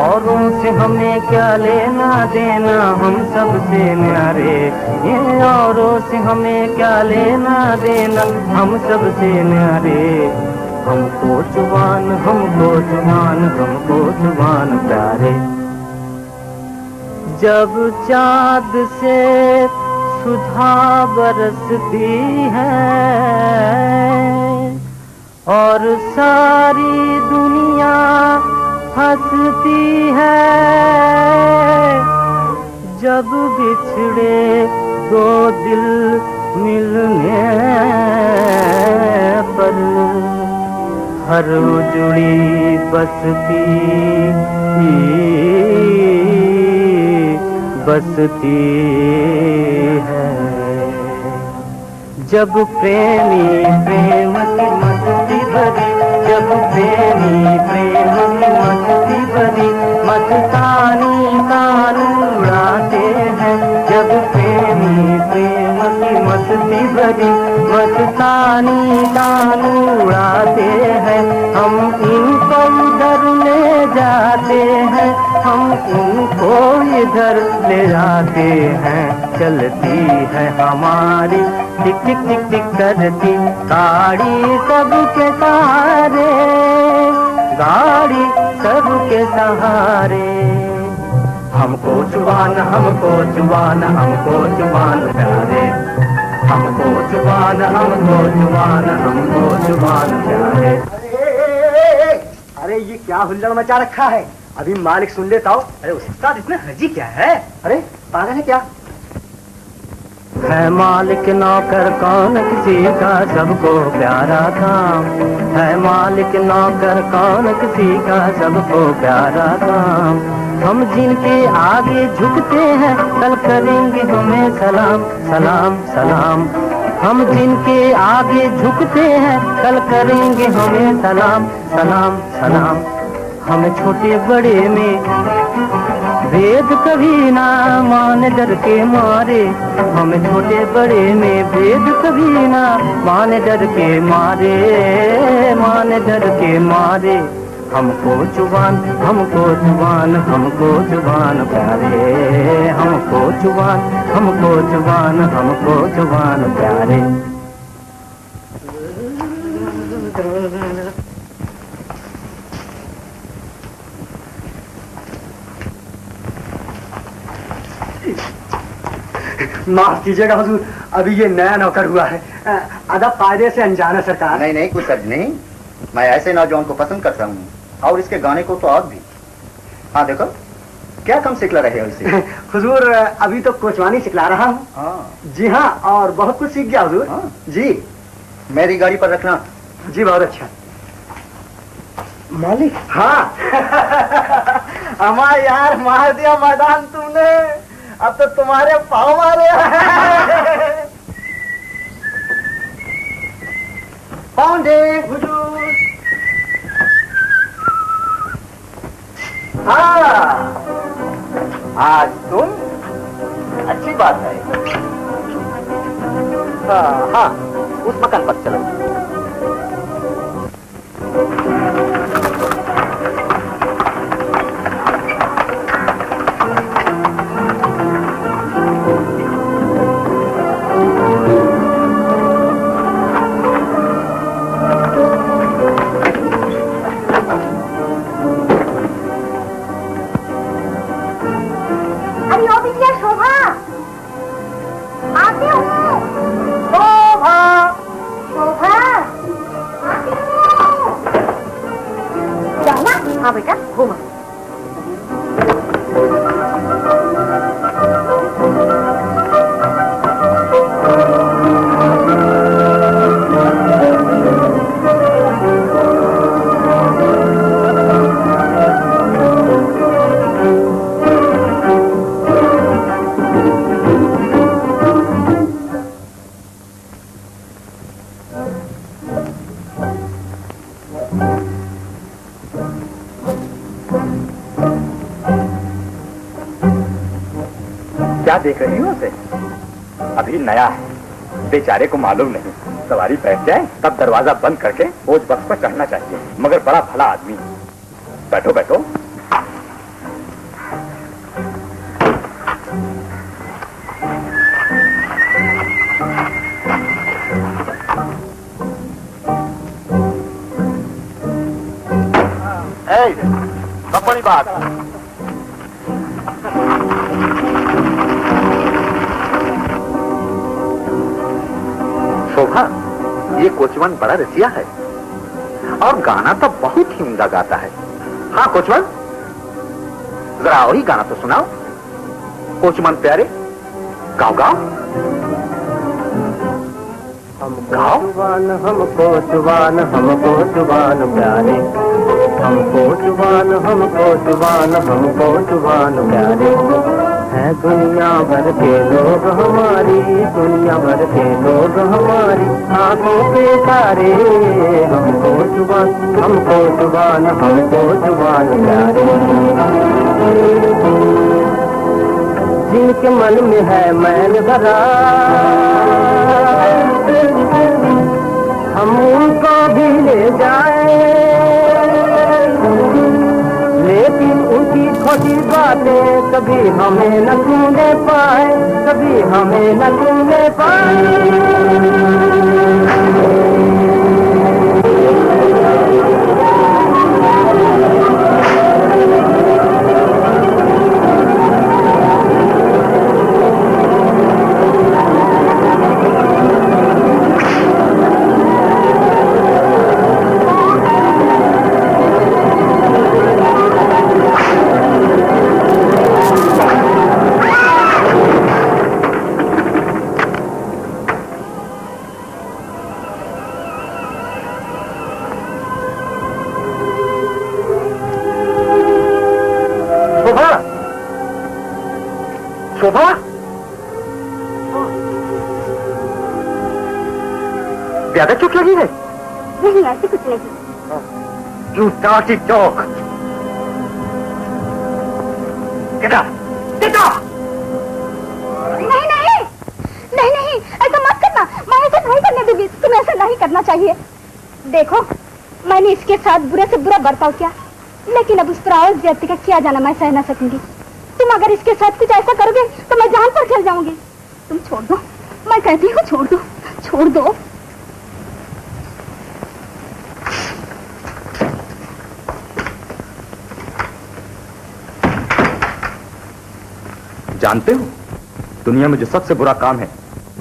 औरों से हमें क्या लेना देना हम सबसे न्यारे। ये औरों से हमें क्या लेना देना हम सबसे न्यारे। हमको जुबान हमको जुबान हमको जुबान प्यारे। जब चाँद से सुधा बरसती है और सारी दुनिया हंसती है। जब बिछड़े दो दिल मिलने पर हर उजड़ी बसती बसती है। जब प्रेमी प्रेम की मस्ती भरी, जब प्रेमी प्रेम की मस्ती भरी मस्तानी तान उड़ाते हैं। जब प्रेमी प्रेम की मस्ती भरी मस्तानी तान उड़ाते हैं। हम इनको इधर ले जाते हैं, हम इनको इधर ले जाते हैं। चलती है हमारी टिक टिक टिक टिक करती गाड़ी सबके सहारे, गाड़ी सबके सहारे। हमको जुबान हमको जुबान हमको जुबान प्यारे। हमको जुबान हमको जुबान हमको जुबान प्यारे।
अरे ये क्या हुल्लड़ मचा रखा है? अभी मालिक सुन लेता हूँ।
अरे उस्ताद, इसमें हर्जी क्या है?
अरे पागल है क्या?
है मालिक नौकर कौन किसी का सबको प्यारा काम। है मालिक नौकर कौन किसी का सबको प्यारा काम। हम जिनके आगे झुकते हैं कल करेंगे हमें सलाम सलाम सलाम। हम जिनके आगे झुकते हैं कल करेंगे हमें सलाम सलाम सलाम। हम छोटे बड़े में भेद कभी ना मान डर के मारे। हम छोटे बड़े में भेद कभी ना मान डर के मारे, मान डर के मारे। हमको जुबान हमको जुबान हमको जुबान प्यारे। हमको जुबान हमको जुबान हमको जुबान प्यारे।
माफ कीजिएगा हुजूर, अभी ये नया नौकर हुआ है, अदब कायदे से अनजाना सरकार।
नहीं नहीं, कुछ अर्ज नहीं। मैं ऐसे नौजवान को पसंद करता हूँ और इसके गाने को तो और भी। हाँ देखो, क्या कम सिखला रहे हो इसे?
हुजूर अभी तो कोचवानी सिखला रहा हूँ।
हाँ
जी हाँ, और बहुत कुछ सीख गया हुजूर।
हाँ।
जी
मेरी गाड़ी पर रखना।
जी बहुत अच्छा
मालिक।
हाँ हमारे यार मार दिया मैदान तुमने, अब तो तुम्हारे पाँव मारे। पाउंडे।
हाँ, आज तुम अच्छी बात है। हाँ, उस मकान पर चलो।
हाँ बेटा घूमो।
क्या देख रही हो उसे? अभी नया है, बेचारे को मालूम नहीं। सवारी बैठ जाए तब दरवाजा बंद करके बोझ बक्स पर चढ़ना चाहिए, मगर बड़ा भला आदमी। बैठो बैठो। सब बड़ी बात। शोभा, ये कोचवन बड़ा रसिया है और गाना तो बहुत ही उम्दा गाता है। हाँ कोचवन, जरा और ही गाना तो सुनाओ। कोचवन प्यारे, गाओ गाओ।
गाओ। हमको जुबान प्यारे, हमको जुबान प्यारे। है दुनिया भर के लोग हमारी, दुनिया भर के लोग हमारी आंखों के तारे। हमको जुबान प्यारे। जिनके मन में है मैल भरा, हम उनको भी ले जाए, लेकिन उनकी खोटी बातें कभी हमें न सुनने पाए, कभी हमें न सुनने पाए।
शोभा, ज्यादा चोट लगी है?
नहीं, ऐसे कुछ नहीं।
You dirty dog! Get up! Get up!
नहीं नहीं नहीं नहीं, ऐसा मत करना। मैं ऐसा नहीं करने दूंगी। तुम्हें ऐसा नहीं करना चाहिए। देखो, मैंने इसके साथ बुरे से बुरा बर्ताव किया, लेकिन अब उस पर और ज्यादती का किया जाना मैं सह न सकूंगी। तुम अगर इसके साथ कुछ ऐसा करोगे तो मैं जान पर चल जाऊंगी। तुम छोड़ दो, मैं कहती हूँ छोड़ दो, छोड़ दो।
जानते हो, दुनिया में जो सबसे बुरा काम है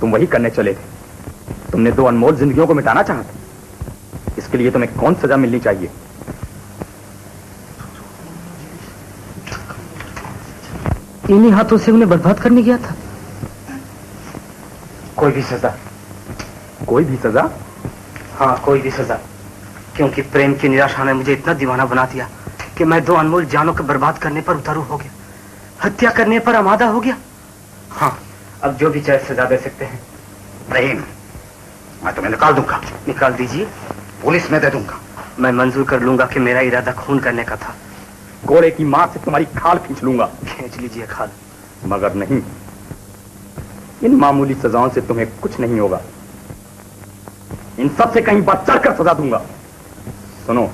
तुम वही करने चले थे। तुमने 2 अनमोल जिंदगियों को मिटाना चाहा था। इसके लिए तुम्हें कौन सजा मिलनी चाहिए?
इन्हीं हाथों से उन्हें बर्बाद करने गया था।
कोई भी सजा।
कोई भी सजा?
हाँ, कोई भी सजा, क्योंकि प्रेम की निराशा ने मुझे इतना दीवाना बना दिया कि मैं 2 अनमोल जानों को बर्बाद करने पर उतारू हो गया, हत्या करने पर आमादा हो गया। हाँ, अब जो भी चाहे सजा दे सकते हैं।
रहीम, मैं तुम्हें निकाल दूंगा।
निकाल दीजिए।
पुलिस में दे दूंगा।
मैं मंजूर कर लूंगा कि मेरा इरादा खून करने का था।
घोड़े की मार से तुम्हारी खाल खींच लूंगा।
खींच लीजिए खाल।
मगर नहीं, इन मामूली सजाओं से तुम्हें कुछ नहीं होगा। इन सब से कहीं बढ़ चढ़ कर सजा दूंगा। सुनो,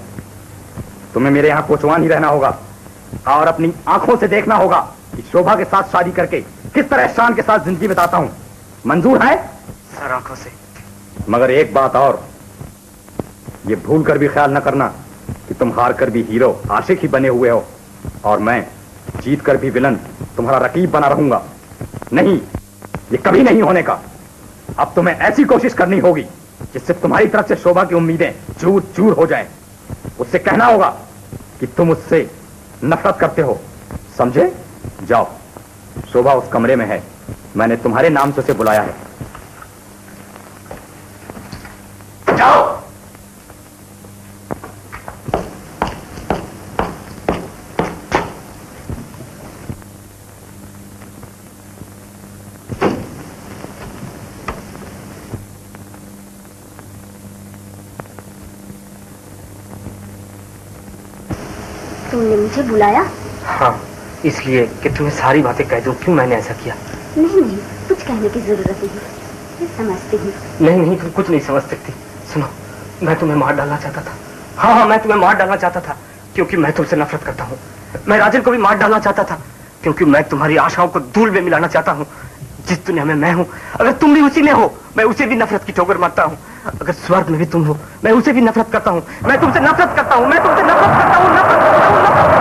तुम्हें मेरे यहां कोचवान ही रहना होगा और अपनी आंखों से देखना होगा कि शोभा के साथ शादी करके किस तरह शान के साथ जिंदगी बिताता हूं। मंजूर है?
सर आंखों से।
मगर एक बात और, ये भूल कर भी ख्याल न करना कि तुम हार कर भी हीरो आशिक ही बने हुए हो और मैं जीत कर भी विलन तुम्हारा रकीब बना रहूंगा। नहीं, ये कभी नहीं होने का। अब तुम्हें ऐसी कोशिश करनी होगी जिससे तुम्हारी तरफ से शोभा की उम्मीदें चूर चूर हो जाएं। उससे कहना होगा कि तुम उससे नफरत करते हो, समझे? जाओ, शोभा उस कमरे में है, मैंने तुम्हारे नाम से उसे बुलाया है। जाओ।
तुमने मुझे बुलाया?
हाँ, इसलिए कि तुम्हें सारी बातें कह दूं क्यों मैंने ऐसा किया।
नहीं नहीं, कुछ कहने की जरूरत नहीं, मैं समझती हूँ।
नहीं नहीं, तुम कुछ नहीं समझ सकती। सुनो, मैं तुम्हें मार डालना चाहता था। हाँ हाँ, मैं तुम्हें मार डालना चाहता था क्योंकि मैं तुमसे नफरत करता हूँ। मैं राजन को भी मार डालना चाहता था क्योंकि मैं तुम्हारी आशाओं को धूल में मिलाना चाहता हूँ। जिस दुनिया में मैं हूँ, अगर तुम भी उसी में हो, मैं उसे भी नफरत की ठोकर मारता हूँ। अगर स्वर्ग में भी तुम हो, मैं उसे भी नफरत करता हूँ। मैं तुमसे नफरत करता हूँ, मैं तुमसे नफरत करता हूँ, नफरत करता हूँ,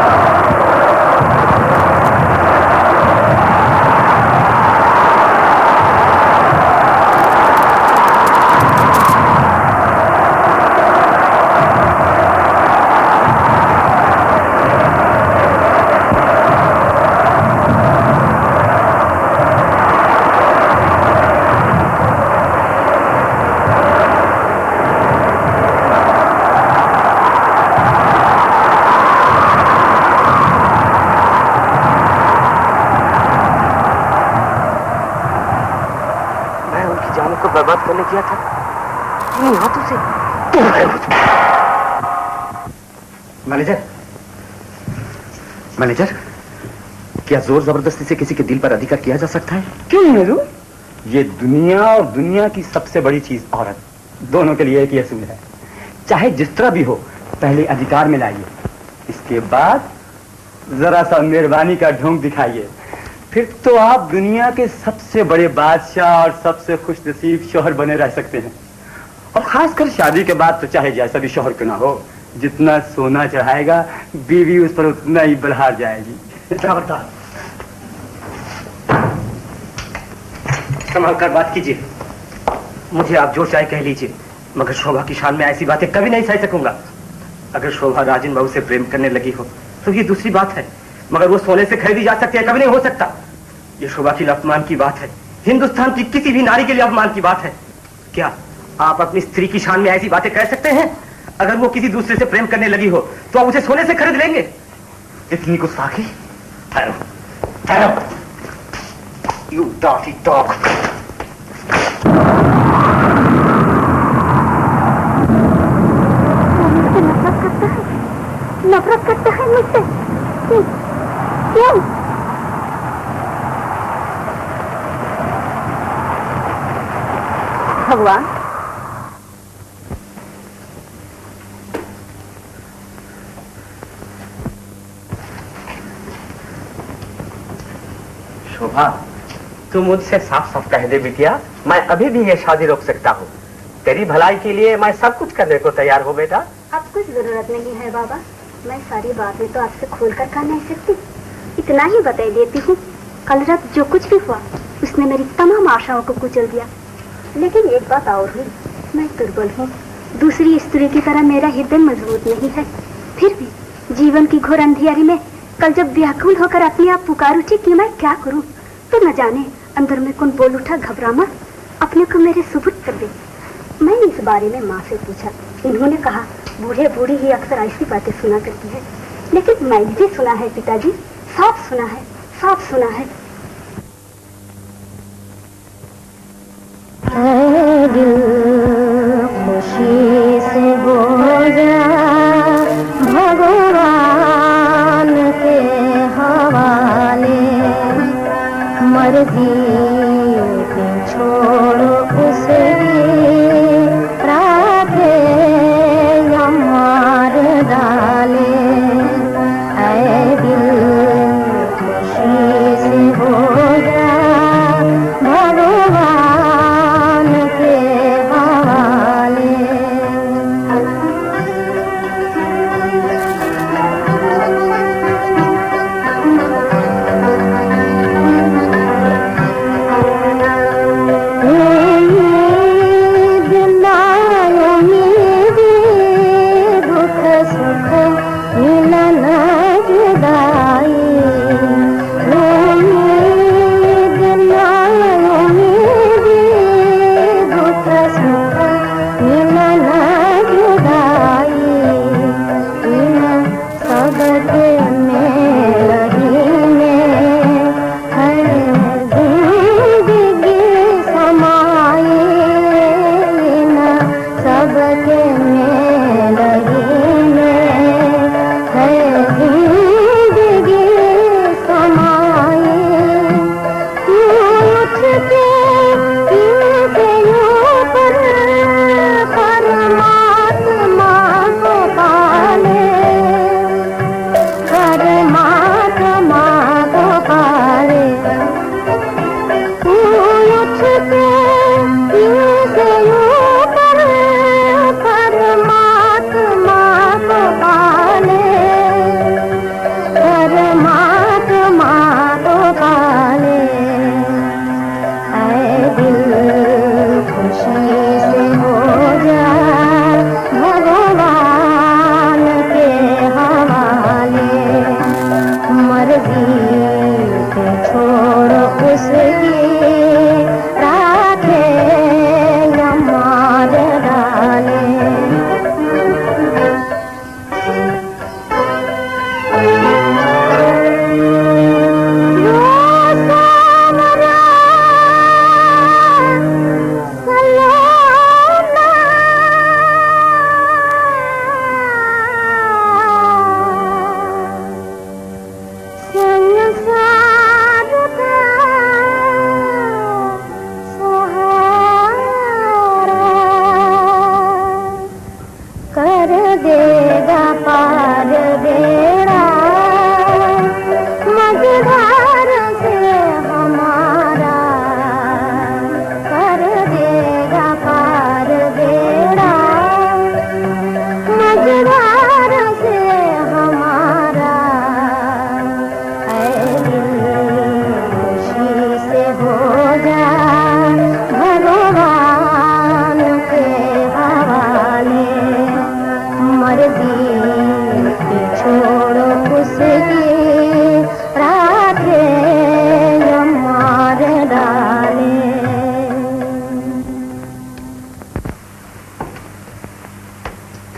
बर्बाद करने किया था इन हाथों से। मैनेजर, मैनेजर, क्या जोर जबरदस्ती से किसी के दिल पर अधिकार किया जा सकता है?
क्यों नहीं? ये दुनिया और दुनिया की सबसे बड़ी चीज औरत, दोनों के लिए एक ही असूल है। चाहे जिस तरह भी हो, पहले अधिकार में लाइए, इसके बाद जरा सा मेहरबानी का ढोंग दिखाइए, फिर तो आप दुनिया के सबसे बड़े बादशाह और सबसे खुशनसीब शौहर बने रह सकते हैं। और खासकर शादी के बाद तो चाहे जैसा भी शौहर क्यों ना हो, जितना सोना चढ़ाएगा बीवी उस पर उतना ही बलहार जाएगी।
संभाल कर बात कीजिए। मुझे आप जो चाहे कह लीजिए, मगर शोभा की शान में ऐसी बातें कभी नहीं सह सकूंगा। अगर शोभा राजन बाबू से प्रेम करने लगी हो तो ये दूसरी बात है, मगर वो सोने से खरीदी जा सकती है, कभी नहीं हो सकता। ये शोभा के लिए अपमान की बात है, हिंदुस्तान की किसी भी नारी के लिए अपमान की बात है। क्या आप अपनी स्त्री की शान में ऐसी बातें कह सकते हैं? अगर वो किसी दूसरे से प्रेम करने लगी हो तो आप उसे सोने से खरीद लेंगे? इतनी गुस्ताखी! ठहरो, ठहरो, you dirty dog!
नफरत करता है मुझसे। क्यों? भगवान,
शोभा, तू मुझसे साफ साफ कह दे बिटिया, मैं अभी भी ये शादी रोक सकता हूँ। तेरी भलाई के लिए मैं सब कुछ करने को तैयार हूँ बेटा।
अब कुछ जरूरत नहीं है बाबा, मैं सारी बातें तो आपसे खोलकर कह नहीं सकती, इतना ही बता देती हूँ। कल रात जो कुछ भी हुआ उसने मेरी तमाम आशाओं को कुचल दिया। लेकिन एक बात और हुई, मैं दुर्बल हूँ, दूसरी स्त्री की तरह मेरा हृदय मजबूत नहीं है। फिर भी जीवन की घोर अंधियारी में कल जब व्याकुल होकर अपने आप पुकार उठी कि मैं क्या करूँ, तो न जाने अंदर में कौन बोल उठा, घबरा मत, अपने को मेरे सुपुर्द कर दे। मैंने इस बारे में माँ से पूछा, इन्होंने कहा बूढ़े बूढ़ी ही अक्सर ऐसी बातें सुना करती है। लेकिन मैंने भी सुना है पिताजी, साफ सुना है, साफ सुना है। दिल खुशी से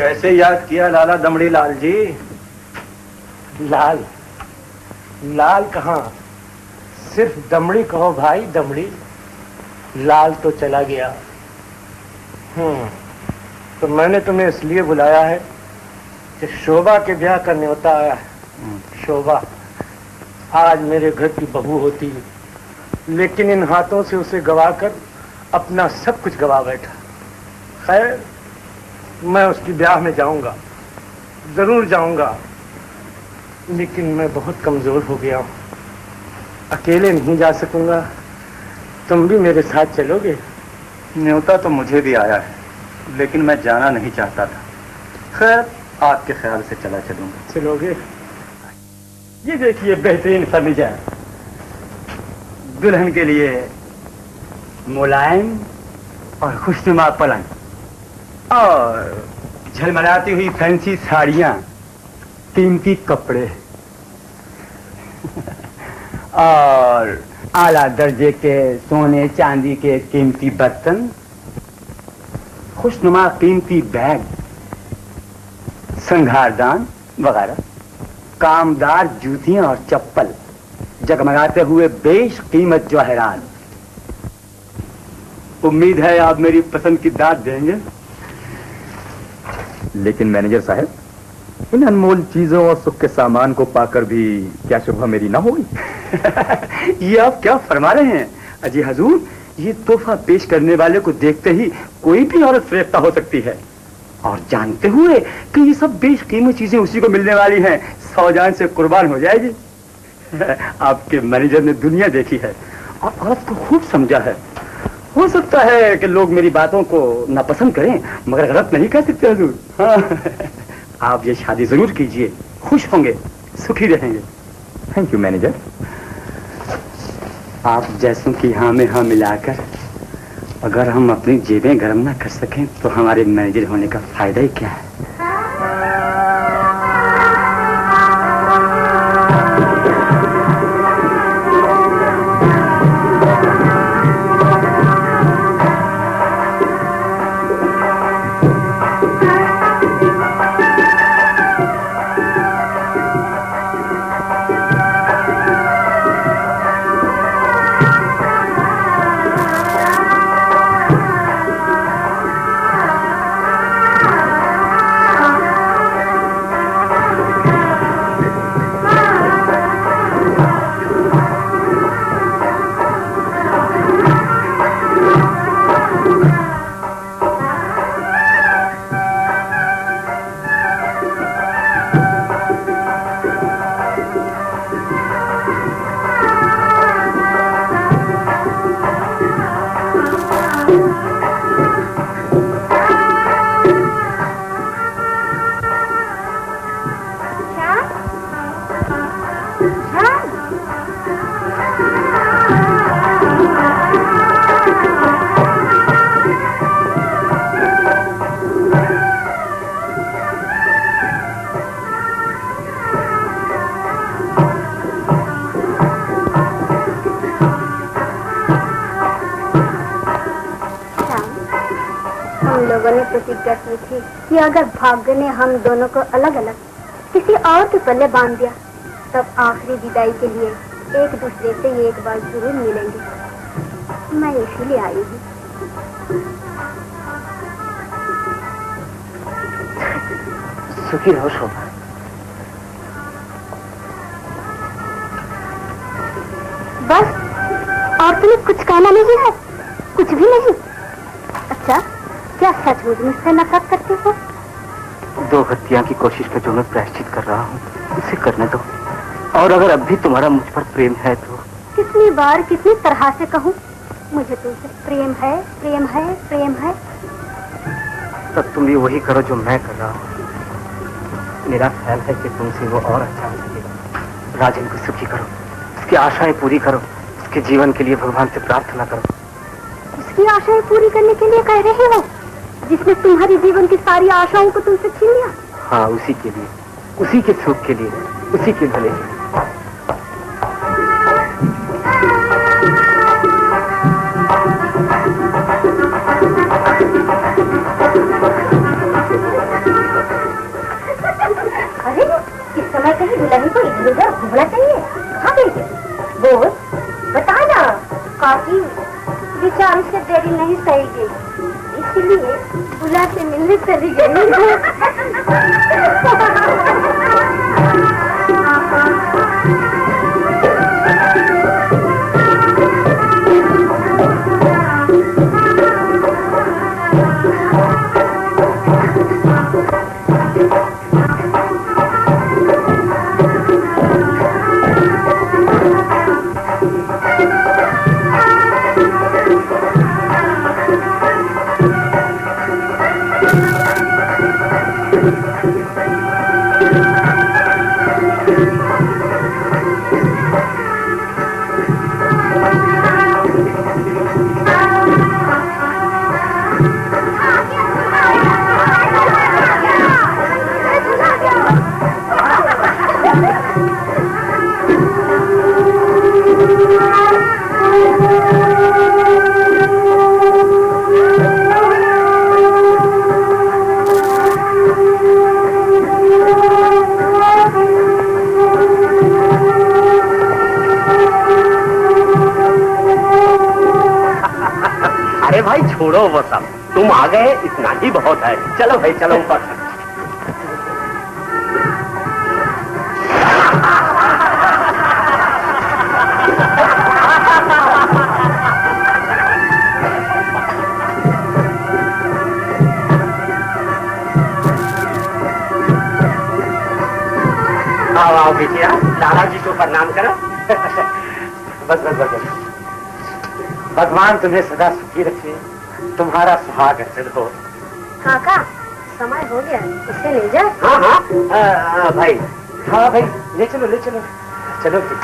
कैसे याद किया लाला दमड़ी लाल जी?
लाल लाल कहाँ, सिर्फ दमड़ी कहो भाई, दमड़ी। लाल तो चला गया। तो मैंने तुम्हें इसलिए बुलाया है कि शोभा के ब्याह का न्योता आया है। शोभा आज मेरे घर की बहू होती, लेकिन इन हाथों से उसे गवाकर अपना सब कुछ गवा बैठा। खैर, मैं उसकी ब्याह में जाऊंगा, जरूर जाऊंगा, लेकिन मैं बहुत कमजोर हो गया हूं, अकेले नहीं जा सकूंगा। तुम भी मेरे साथ चलोगे?
न्योता तो मुझे भी आया है, लेकिन मैं जाना नहीं चाहता था। खैर, आपके ख्याल से चला चलूंगा।
चलोगे? ये देखिए बेहतरीन फर्नीचर,
दुल्हन के लिए मुलायम और खुशनुमा पलंग, और झलमलाती हुई फैंसी साड़ियां, कीमती कपड़े और आला दर्जे के सोने चांदी के कीमती बर्तन, खुशनुमा कीमती बैग, संघारदान वगैरह, कामदार जूतियां और चप्पल, जगमगाते हुए बेशकीमत जवाहरात। उम्मीद है आप मेरी पसंद की दाद देंगे।
लेकिन मैनेजर साहब, इन अनमोल चीजों और सुख के सामान को पाकर भी क्या शोभा मेरी ना होगी?
ये आप क्या फरमा रहे हैं अजी हजूर? ये तोहफा पेश करने वाले को देखते ही कोई भी औरत फरेफ्ता हो सकती है, और जानते हुए कि ये सब बेशकीमत चीजें उसी को मिलने वाली हैं, 100 जान से कुर्बान हो जाएगी। आपके मैनेजर ने दुनिया देखी है और औरत को खूब समझा है। हो सकता है कि लोग मेरी बातों को नापसंद करें, मगर गलत नहीं कह सकते हजूर। हाँ। आप ये शादी जरूर कीजिए, खुश होंगे, सुखी रहेंगे।
Thank you manager.
आप जैसों की हाँ में हाँ मिलाकर अगर हम अपनी जेबें गर्म ना कर सकें तो हमारे मैनेजर होने का फायदा ही क्या है?
प्रतिज्ञा की थी कि अगर भाग्य ने हम दोनों को अलग अलग किसी और के पल्ले बांध दिया, तब आखिरी विदाई के लिए एक दूसरे से एक बार जरूर मिलेंगे। मैं इसीलिए आई हूँ।
सुखी रहो शोभा।
बस, और तुम्हें कुछ कहना नहीं है? कुछ भी नहीं? अच्छा, क्या सचमुच मुझसे नफरत करते हो?
2 हत्या की कोशिश का जो मैं प्रायश्चित कर रहा हूँ, उसे करने दो। और अगर अब भी तुम्हारा मुझ पर प्रेम है तो
कितनी बार कितनी तरह से कहूँ मुझे तुमसे प्रेम है, प्रेम है, प्रेम है।
तब तुम भी वही करो जो मैं कर रहा हूँ। मेरा ख्याल है कि तुमसे वो और अच्छा हो सकेगा। राजन को सुखी करो, उसकी आशाएं पूरी करो, उसके जीवन के लिए भगवान से प्रार्थना करो।
उसकी आशाएं पूरी करने के लिए कह रहे हो, जिसने तुम्हारी जीवन की सारी आशाओं को तुमसे छीन लिया?
हाँ, उसी के लिए, उसी के सुख के लिए, उसी के भले के लिए।
को इधर उधर घूमना चाहिए। कहाँ गई थी? बोल, बता ना। काकी, बेचारी से देरी नहीं सही गई, इसलिए बुला से मिलने चली गई।
छोड़ो वो सब, तुम आ गए इतना ही बहुत है। चलो भाई चलो ऊपर। आओ आओ बेटिया, दादाजी को प्रणाम करो। बस बस बस, भगवान तुम्हें सदा सुखी रखे, तुम्हारा सुहाग हर्षित हो।
काका, समय हो गया, इसे ले जा।
हाँ भाई, हाँ भाई, ले चलो ले चलो, चलो चलो।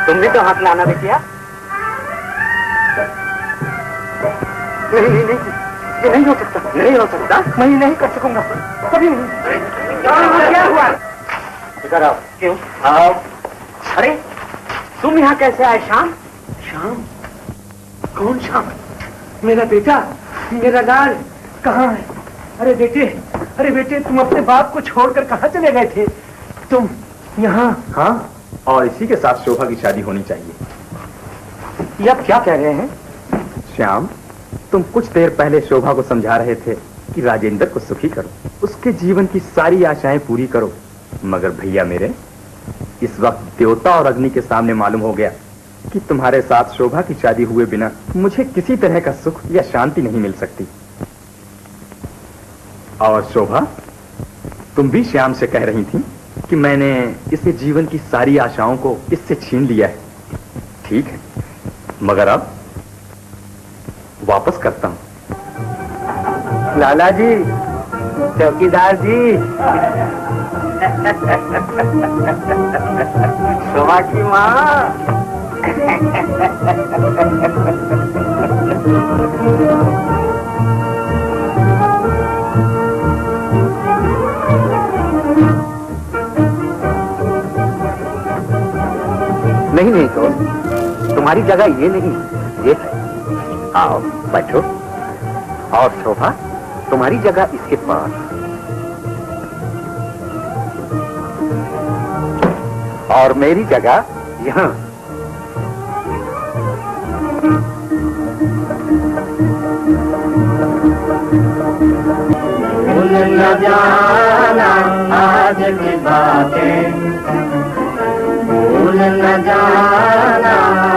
तुम भी तो हाथ लाना बेटिया। नहीं नहीं नहीं, ये नहीं हो सकता, नहीं हो सकता, मैं ये नहीं कर सकूंगा, कभी नहीं। क्या हुआ? इधर आओ। क्यों? आओ। अरे तुम यहाँ कैसे आए? शाम?
श्याम? कौन श्याम? मेरा बेटा, मेरा लाल कहाँ है? अरे बेटे तुम अपने बाप को छोड़कर कहाँ चले गए थे? तुम यहाँ?
हाँ, और इसी के साथ शोभा की शादी होनी चाहिए।
ये आप क्या कह रहे हैं?
श्याम, तुम कुछ देर पहले शोभा को समझा रहे थे कि राजेंद्र को सुखी करो, उसके जीवन की सारी आशाएं पूरी करो, मगर भैया मेरे, इस वक्त देवता और अग्नि के सामने मालूम हो गया कि तुम्हारे साथ शोभा की शादी हुए बिना मुझे किसी तरह का सुख या शांति नहीं मिल सकती। और शोभा, तुम भी श्याम से कह रही थी कि मैंने इसके जीवन की सारी आशाओं को इससे छीन लिया है। ठीक है, मगर अब वापस करता हूं।
लाला जी,
चौकीदार जी। शोभा की माँ।
नहीं नहीं दोस्त, तुम्हारी जगह ये नहीं, ये है। आओ बैठो। और शोभा, तुम्हारी जगह इसके पास। और मेरी जगह यहाँ।
भूल न जाना आज की बातें, भूल न जाना